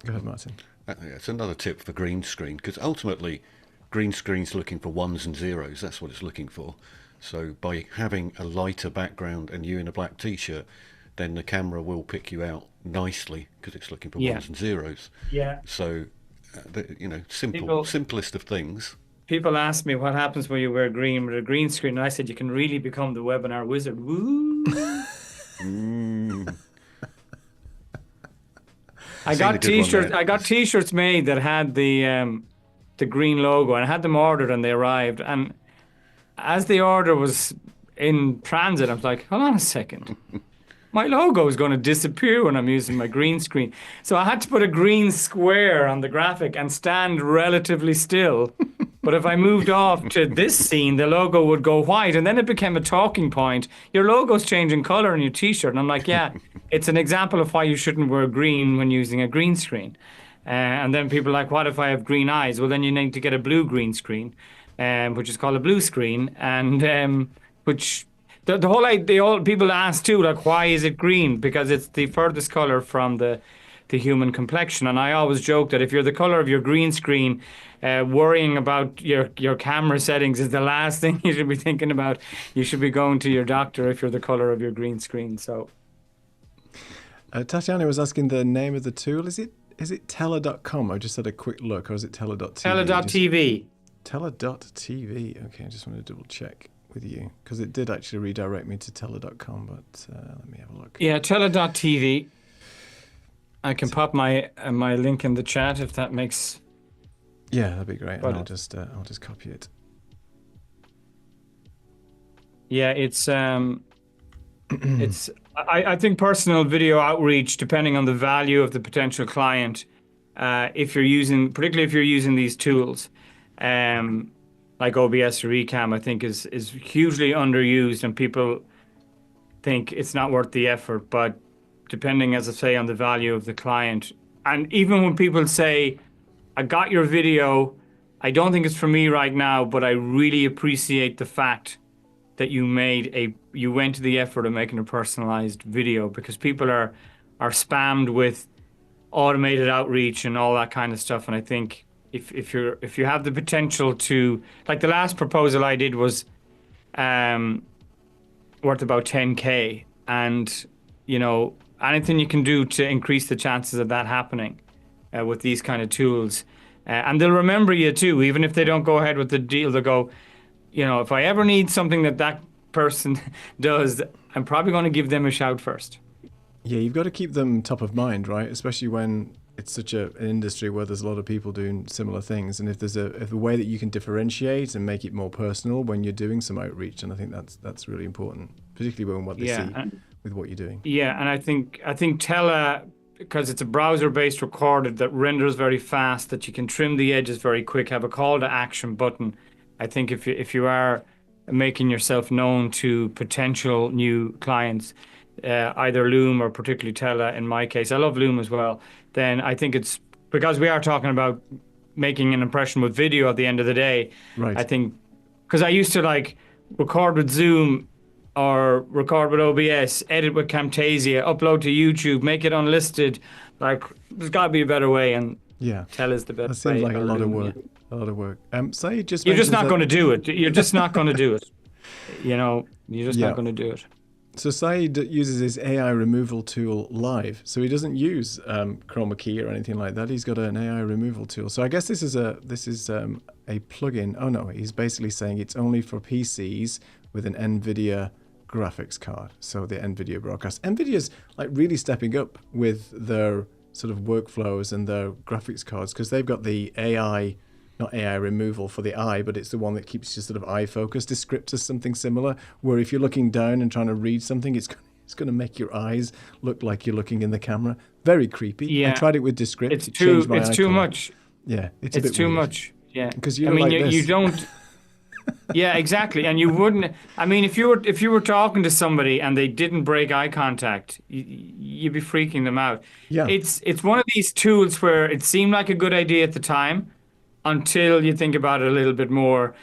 Go ahead, Martin. It's another tip for green screen, because ultimately green screen's looking for ones and zeros. That's what it's looking for. So by having a lighter background and you in a black T-shirt, then the camera will pick you out nicely because it's looking for ones and zeros. Yeah. So, simplest of things. People ask me what happens when you wear green with a green screen, and I said you can really become the webinar wizard. Woo! I got T-shirts. I got T-shirts made that had the green logo, and I had them ordered, and they arrived. And as the order was in transit, I was like, "Hold on a second, my logo is going to disappear when I'm using my green screen." So I had to put a green square on the graphic and stand relatively still. But if I moved off to this scene, the logo would go white, and then it became a talking point. Your logo's changing color in your T-shirt, and I'm like, yeah, it's an example of why you shouldn't wear green when using a green screen. And then people are like, what if I have green eyes? Well, then you need to get a blue-green screen, which is called a blue screen, and which the whole people ask too, like, why is it green? Because it's the furthest color from the human complexion. And I always joke that if you're the color of your green screen, worrying about your camera settings is the last thing you should be thinking about. You should be going to your doctor if you're the color of your green screen. So Tatiana was asking the name of the tool. Is it teller.com? I just had a quick look, or is it teller.tv? Teller.tv. Teller.tv. Okay, I just want to double check with you because it did actually redirect me to teller.com, but let me have a look. Yeah, teller.tv. I can pop my link in the chat if that makes. Yeah, that'd be great. But And I'll just copy it. Yeah, it's I think personal video outreach, depending on the value of the potential client, particularly if you're using these tools, like OBS or Ecamm, I think is hugely underused, and people think it's not worth the effort. But depending, as I say, on the value of the client, and even when people say, "I got your video, I don't think it's for me right now, but I really appreciate the fact that you went to the effort of making a personalized video," because people are spammed with automated outreach and all that kind of stuff. And I think if you have the potential to, like the last proposal I did was worth about 10K, and anything you can do to increase the chances of that happening with these kind of tools, and they'll remember you too, even if they don't go ahead with the deal. They'll go, if I ever need something that person does, I'm probably going to give them a shout first. Yeah, you've got to keep them top of mind, right? Especially when it's such an industry where there's a lot of people doing similar things. And if there's a way that you can differentiate and make it more personal when you're doing some outreach, and I think that's really important, particularly when what they see with what you're doing. Yeah, and I think Tele, because it's a browser-based recorded that renders very fast, that you can trim the edges very quick, have a call to action button. I think if you are making yourself known to potential new clients, either Loom or particularly Tele, in my case, I love Loom as well, then I think it's, because we are talking about making an impression with video at the end of the day. Right. I think, because I used to record with Zoom or record with OBS, edit with Camtasia, upload to YouTube, make it unlisted. There's got to be a better way, and Tele is the best way. That seems like a lot of work. A lot of work. So you're just not going to do it. You're just not going to do it. You're just not going to do it. So Saeed uses his AI removal tool live. So he doesn't use chroma key or anything like that. He's got an AI removal tool. So I guess this is a plugin. Oh no, he's basically saying it's only for PCs with an NVIDIA graphics card. So the NVIDIA broadcast. NVIDIA's really stepping up with their sort of workflows and their graphics cards, because they've got the AI, not AI removal for the eye, but it's the one that keeps your sort of eye focus. Descript is something similar, where if you're looking down and trying to read something, it's going to make your eyes look like you're looking in the camera. Very creepy. Yeah. I tried it with Descript. It's too much. Yeah, it's too weird. much. Yeah, because you don't. Yeah, exactly. And you wouldn't. I mean, if you were talking to somebody and they didn't break eye contact, you'd be freaking them out. Yeah. It's one of these tools where it seemed like a good idea at the time, until you think about it a little bit more.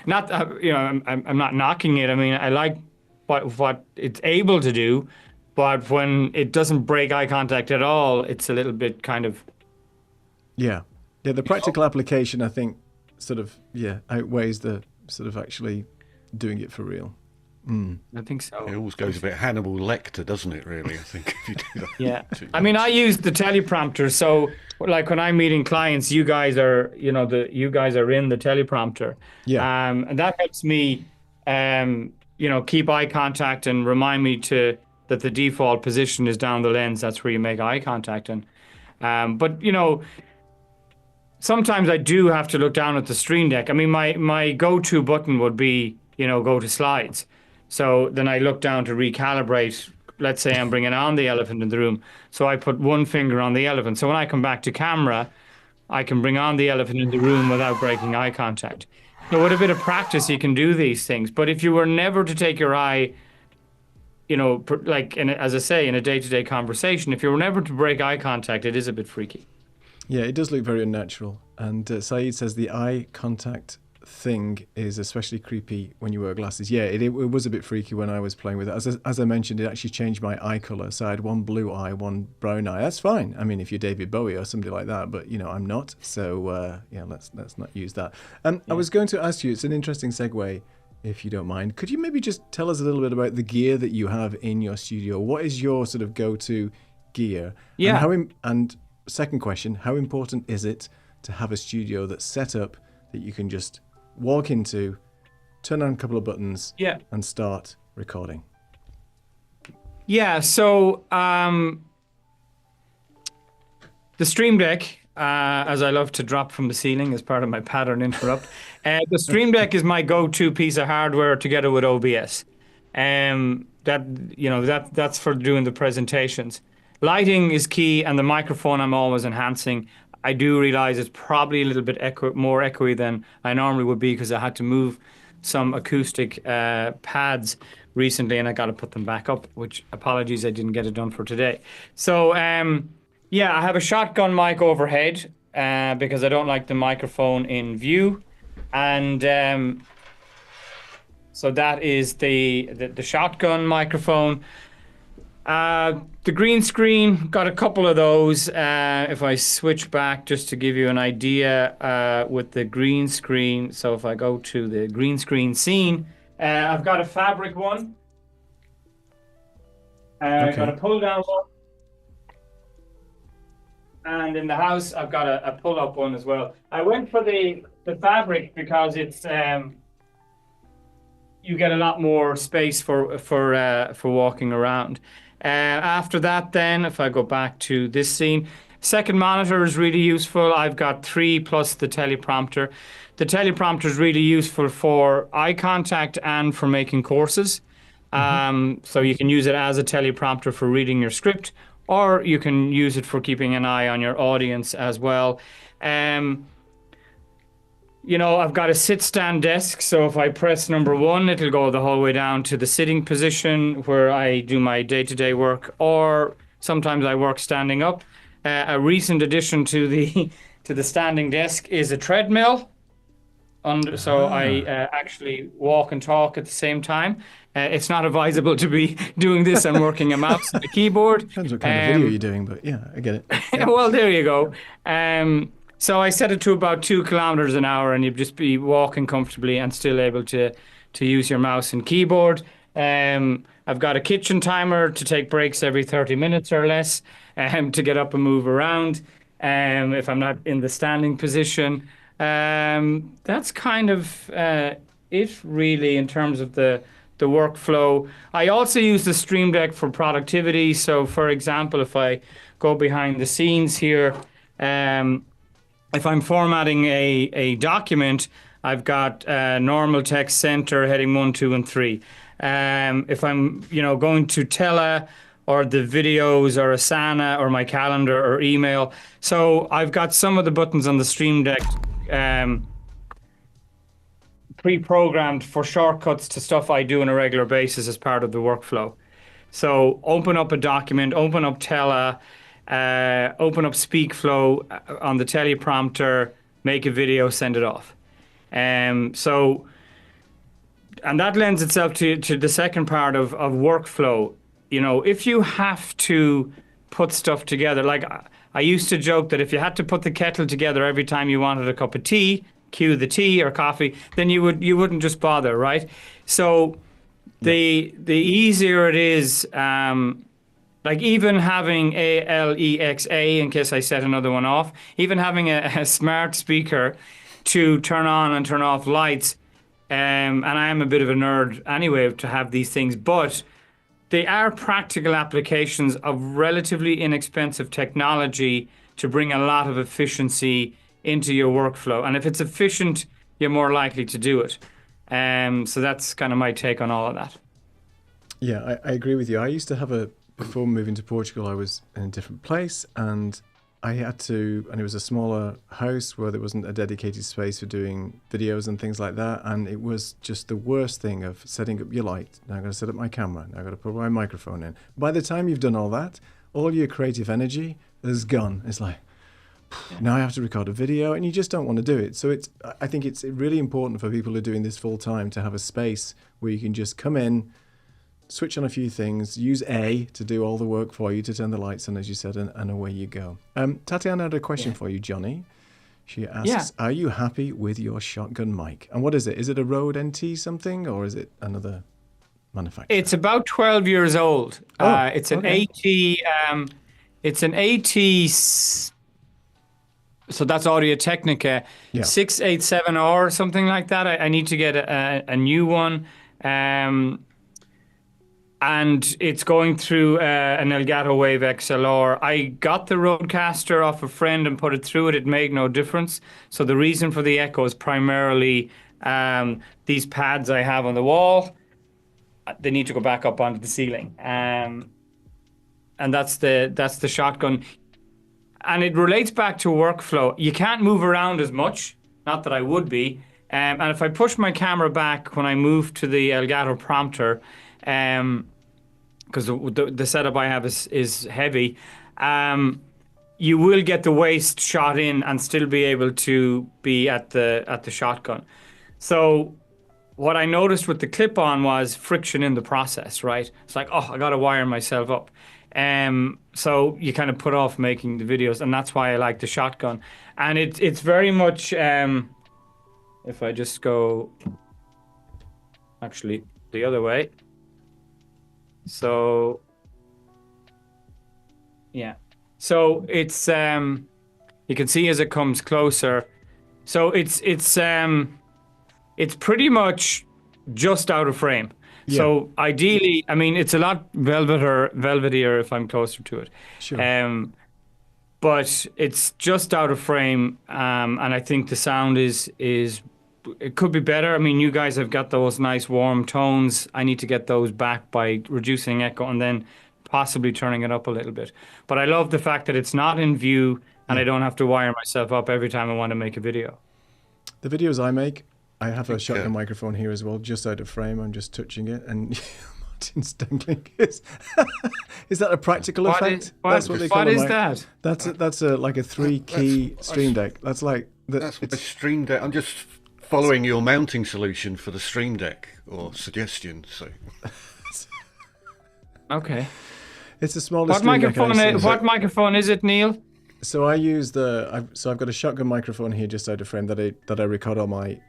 Not I'm not knocking it. I mean, I like what it's able to do, but when it doesn't break eye contact at all, it's a little bit kind of. Yeah. The practical application, I think, sort of outweighs the sort of actually doing it for real. I think so. It always goes a bit Hannibal Lecter, doesn't it, really? I think if you do that. Yeah. I mean, I use the teleprompter, so when I'm meeting clients, you guys are in the teleprompter. Yeah. And that helps me keep eye contact and remind me that the default position is down the lens. That's where you make eye contact. And but sometimes I do have to look down at the Stream Deck. I mean, my go-to button would be, go to slides. So then I look down to recalibrate. Let's say I'm bringing on the elephant in the room. So I put one finger on the elephant. So when I come back to camera, I can bring on the elephant in the room without breaking eye contact. So with a bit of practice, you can do these things. But if you were never to take your eye, as I say, in a day-to-day conversation, if you were never to break eye contact, it is a bit freaky. Yeah, it does look very unnatural. And Saeed says the eye contact thing is especially creepy when you wear glasses. Yeah, it was a bit freaky when I was playing with it. As I mentioned, it actually changed my eye color. So I had one blue eye, one brown eye. That's fine. I mean, if you're David Bowie or somebody like that, but I'm not. So let's not use that. I was going to ask you, it's an interesting segue, if you don't mind. Could you maybe just tell us a little bit about the gear that you have in your studio? What is your sort of go-to gear. And Yeah. and second question, how important is it to have a studio that's set up that you can just walk into, turn on a couple of buttons, Yeah. and start recording? Yeah. So the Stream Deck, as I love to drop from the ceiling as part of my pattern interrupt, the Stream Deck is my go-to piece of hardware together with OBS. That's for doing the presentations. Lighting is key, and the microphone I'm always enhancing. I do realize it's probably a little bit more echoey than I normally would be because I had to move some acoustic pads recently, and I got to put them back up. Which apologies, I didn't get it done for today. So yeah, I have a shotgun mic overhead because I don't like the microphone in view, and so that is the shotgun microphone. The green screen, got a couple of those. If I switch back just to give you an idea with the green screen. So if I go to the green screen scene, I've got a fabric one. I've got a pull down one. And in the house, I've got a pull up one as well. I went for the fabric because it's you get a lot more space for walking around. After that, then, if I go back to this scene, second monitor is really useful. I've got 3 plus the teleprompter. The teleprompter is really useful for eye contact and for making courses. So you can use it as a teleprompter for reading your script, or you can use it for keeping an eye on your audience as well. I've got a sit-stand desk, so if I press number 1, it'll go the whole way down to the sitting position where I do my day-to-day work, or sometimes I work standing up. A recent addition to the standing desk is a treadmill, so I actually walk and talk at the same time. It's not advisable to be doing this and working a mouse and a keyboard. Depends what kind of video you're doing, but yeah, I get it. Yeah. Well, there you go. So I set it to about 2 kilometers an hour, and you'd just be walking comfortably and still able to use your mouse and keyboard. I've got a kitchen timer to take breaks every 30 minutes or less to get up and move around if I'm not in the standing position. That's kind of it, really, in terms of the workflow. I also use the Stream Deck for productivity. So, for example, if I go behind the scenes here, if I'm formatting a document, I've got normal text, center, heading 1, 2, and 3. If I'm going to Tela or the videos or Asana or my calendar or email, so I've got some of the buttons on the Stream Deck pre-programmed for shortcuts to stuff I do on a regular basis as part of the workflow. So open up a document, open up Tela, open up SpeakFlow on the teleprompter, make a video, send it off. And that lends itself to the second part of workflow. If you have to put stuff together, like I used to joke that if you had to put the kettle together every time you wanted a cup of tea, cue the tea or coffee, then you wouldn't just bother, right? So the easier it is, like even having Alexa, in case I set another one off, even having a smart speaker to turn on and turn off lights, and I am a bit of a nerd anyway to have these things, but they are practical applications of relatively inexpensive technology to bring a lot of efficiency into your workflow. And if it's efficient, you're more likely to do it. So that's kind of my take on all of that. Yeah, I agree with you. I used to have before moving to Portugal, I was in a different place, and I had to, and it was a smaller house where there wasn't a dedicated space for doing videos and things like that. And it was just the worst thing of setting up your light. Now I've got to set up my camera. Now I've got to put my microphone in. By the time you've done all that, all your creative energy is gone. It's like, now I have to record a video, and you just don't want to do it. So I think it's really important for people who are doing this full time to have a space where you can just come in, switch on a few things, use A to do all the work for you, to turn the lights on, as you said, and away you go. Tatiana had a question for you, Johnny. She asks, are you happy with your shotgun mic? And what is it? Is it a Rode NT something, or is it another manufacturer? It's about 12 years old. It's an AT. it's an so that's Audio Technica Yeah. 687R or something like that. I need to get a new one. And it's going through an Elgato Wave XLR. I got the Rodecaster off a friend and put it through it. It made no difference. So the reason for the echo is primarily these pads I have on the wall. They need to go back up onto the ceiling. And that's the shotgun. And it relates back to workflow. You can't move around as much. Not that I would be. And if I push my camera back when I move to the Elgato prompter, because the setup I have is heavy, you will get the waist shot in and still be able to be at the shotgun. So what I noticed with the clip-on was friction in the process, right? It's like, oh, I got to wire myself up. So you kind of put off making the videos, and that's why I like the shotgun. And it's very much, if I just go, actually, the other way. So, yeah. So it's, you can see as it comes closer. So it's pretty much just out of frame. Yeah. So ideally, I mean, it's a lot velvetier if I'm closer to it. Sure. But it's just out of frame, and I think the sound is it could be better. I mean, you guys have got those nice warm tones. I need to get those back by reducing echo and then possibly turning it up a little bit. But I love the fact that it's not in view, and I don't have to wire myself up every time I want to make a video. The videos I make, I have a shotgun microphone here as well, just out of frame. I'm just touching it, and Martin's dangling his. Is that a practical effect? That's what they call it. What is that? That's like a 3-key Stream Deck. That's like that's a Stream Deck. I'm just following your mounting solution for the Stream Deck or suggestion. So. Okay. It's the smallest. What microphone is it, Neil? So I use I've got a shotgun microphone here just out of frame that I record all my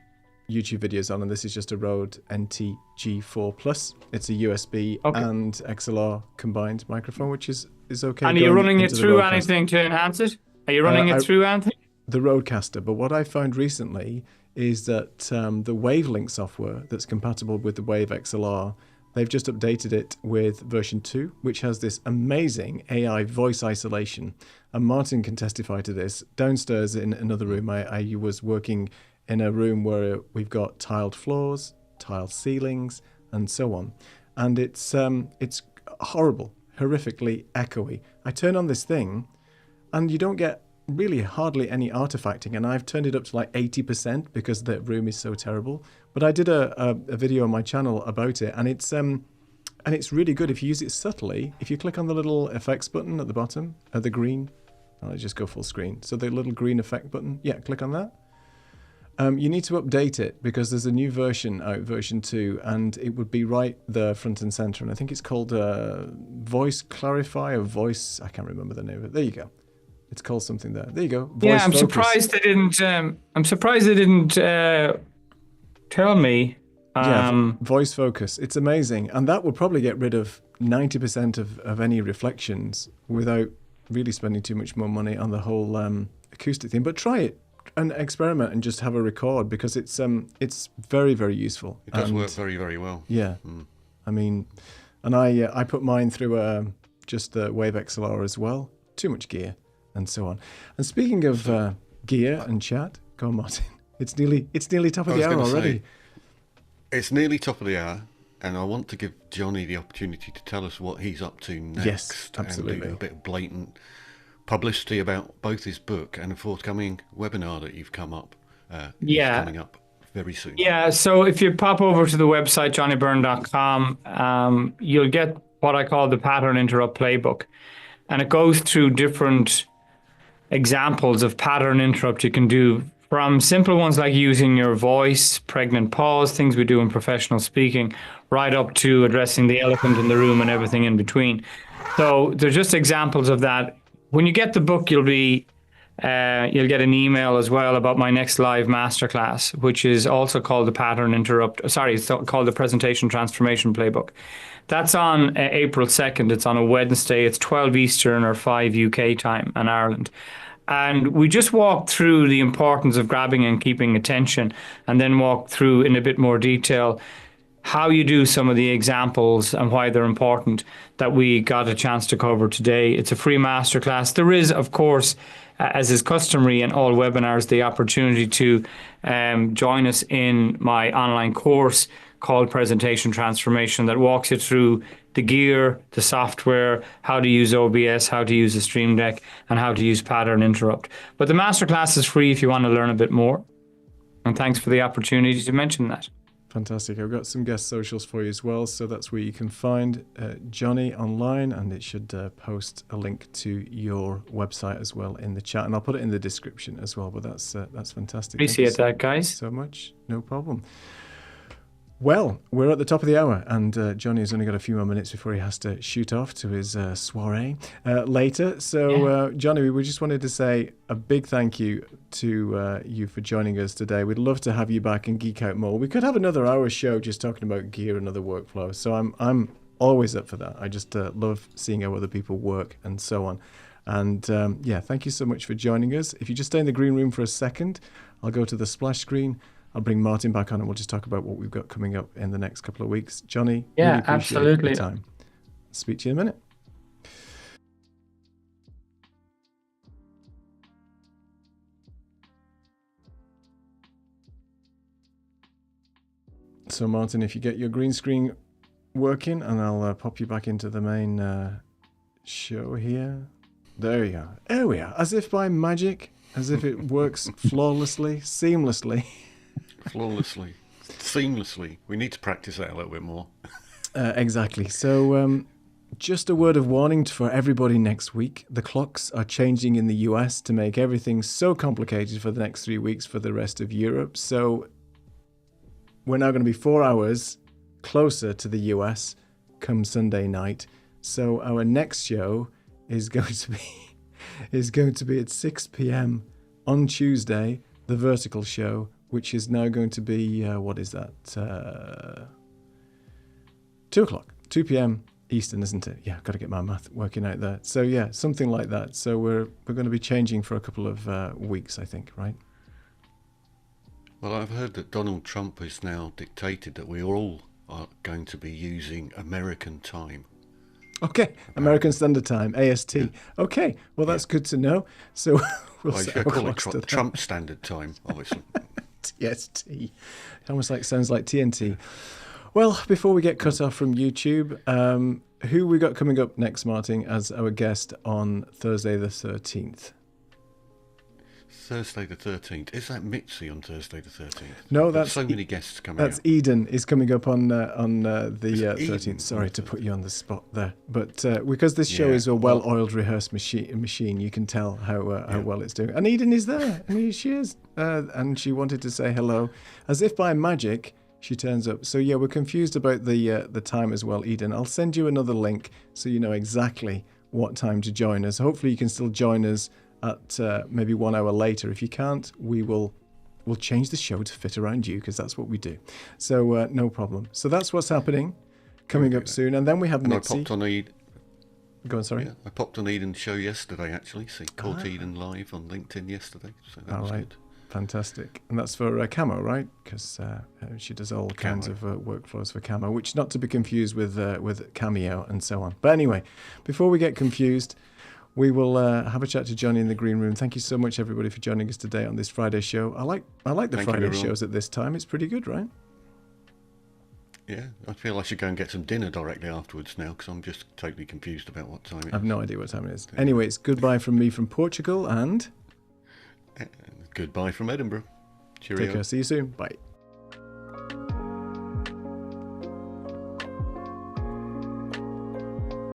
YouTube videos on, and this is just a Rode NT-G4 Plus. It's a USB and XLR combined microphone, which is okay. And are you running it through anything to enhance it? Are you running it through anything? The Rodecaster. But what I found recently is that the Wavelink software that's compatible with the Wave XLR, they've just updated it with version 2, which has this amazing AI voice isolation. And Martin can testify to this. Downstairs in another room, I was working in a room where we've got tiled floors, tiled ceilings, and so on. And it's horrible, horrifically echoey. I turn on this thing, and you don't get really hardly any artifacting, and I've turned it up to like 80% because the room is so terrible. But I did a video on my channel about it, and it's really good if you use it subtly. If you click on the little effects button at the bottom, the green, I'll just go full screen. So the little green effect button, yeah, click on that. You need to update it because there's a new version out, version 2, and it would be right there front and center. And I think it's called Voice Clarify or Voice, I can't remember the name of it. There you go. It's called something there. There you go. Voice I'm Focus. surprised they didn't. I'm surprised they didn't tell me. Voice Focus. It's amazing, and that would probably get rid of 90% of any reflections without really spending too much more money on the whole acoustic thing. But try it and experiment and just have a record because it's very, very useful. It does work very, very well. Yeah, I mean, and I put mine through just the Wave XLR as well. Too much gear. And so on. And speaking of gear and chat, go on, Martin. It's nearly top of the hour already. It's nearly top of the hour, and I want to give Johnny the opportunity to tell us what he's up to next. Yes, absolutely. And do a bit of blatant publicity about both his book and a forthcoming webinar that you've come up. Coming up very soon. Yeah. So if you pop over to the website johnnybeirne.com, you'll get what I call the Pattern Interrupt Playbook, and it goes through different examples of pattern interrupt you can do, from simple ones like using your voice, pregnant pause, things we do in professional speaking, right up to addressing the elephant in the room and everything in between. So they're just examples of that. When you get the book, you'll get an email as well about my next live masterclass, which is also called the Pattern Interrupt. Sorry, it's called the Presentation Transformation Playbook. That's on April 2nd. It's on a Wednesday. It's 12 Eastern or 5 UK time in Ireland. And we just walk through the importance of grabbing and keeping attention, and then walk through in a bit more detail how you do some of the examples and why they're important that we got a chance to cover today. It's a free masterclass. There is, of course, as is customary in all webinars, the opportunity to join us in my online course called Presentation Transformation that walks you through the gear, the software, how to use OBS, how to use a Stream Deck, and how to use Pattern Interrupt. But the masterclass is free if you want to learn a bit more. And thanks for the opportunity to mention that. Fantastic. I've got some guest socials for you as well. So that's where you can find Johnny online, and it should post a link to your website as well in the chat. And I'll put it in the description as well. But that's fantastic. Appreciate that, guys. So much. No problem. Well, we're at the top of the hour, and Johnny's only got a few more minutes before he has to shoot off to his soiree later. So, Johnny, we just wanted to say a big thank you to you for joining us today. We'd love to have you back and geek out more. We could have another hour show just talking about gear and other workflows. So I'm always up for that. I just love seeing how other people work and so on. And thank you so much for joining us. If you just stay in the green room for a second, I'll go to the splash screen. I'll bring Martin back on and we'll just talk about what we've got coming up in the next couple of weeks. Johnny, really appreciate absolutely. your time. Speak to you in a minute. So, Martin, if you get your green screen working, and I'll pop you back into the main show here. There you are. There we are. As if by magic, as if it works flawlessly, seamlessly. Flawlessly, seamlessly. We need to practice that a little bit more. Exactly. So just a word of warning for everybody next week. The clocks are changing in the US to make everything so complicated for the next 3 weeks for the rest of Europe. So we're now going to be 4 hours closer to the US come Sunday night. So our next show is going to be at 6 p.m. on Tuesday, the vertical show, which is now going to be, 2 o'clock, 2 p.m. Eastern, isn't it? Yeah, I've got to get my math working out there. So yeah, something like that. So we're going to be changing for a couple of weeks, I think, right? Well, I've heard that Donald Trump has now dictated that we all are going to be using American time. Okay, American Standard Time, AST. Yeah. Okay, well, that's good to know. So we'll call it Trump Standard Time, obviously. TST. It almost sounds like TNT. Well, before we get cut off from YouTube, who we got coming up next, Martin, as our guest on Thursday the 13th? Thursday the 13th. Is that Mitzi on Thursday the 13th? No, that's so many guests coming. That's out. Eden is coming up on the 13th. Sorry to put you on the spot there, but because this show is a well-oiled, rehearsed machine, you can tell how well it's doing. And Eden is there, and here she is, and she wanted to say hello, as if by magic. She turns up. So yeah, we're confused about the time as well, Eden. I'll send you another link so you know exactly what time to join us. Hopefully, you can still join us at maybe 1 hour later. If you can't, we'll change the show to fit around you, because that's what we do. So no problem. So that's what's happening coming up soon. And then we have Mitzi. I popped on Eden. Go on, sorry. Yeah, I popped on Eden's show yesterday, actually. So caught Eden live on LinkedIn yesterday. So that was good. Fantastic. And that's for Camo, right? Because she does all kinds of workflows for Camo, which not to be confused with Cameo and so on. But anyway, before we get confused, we will have a chat to Johnny in the green room. Thank you so much, everybody, for joining us today on this Friday show. I like the Friday shows at this time. It's pretty good, right? Yeah, I feel I should go and get some dinner directly afterwards now, because I'm just totally confused about what time it is. I have no idea what time it is. Anyway, it's goodbye from me from Portugal, and goodbye from Edinburgh. Cheerio. Take care. See you soon. Bye.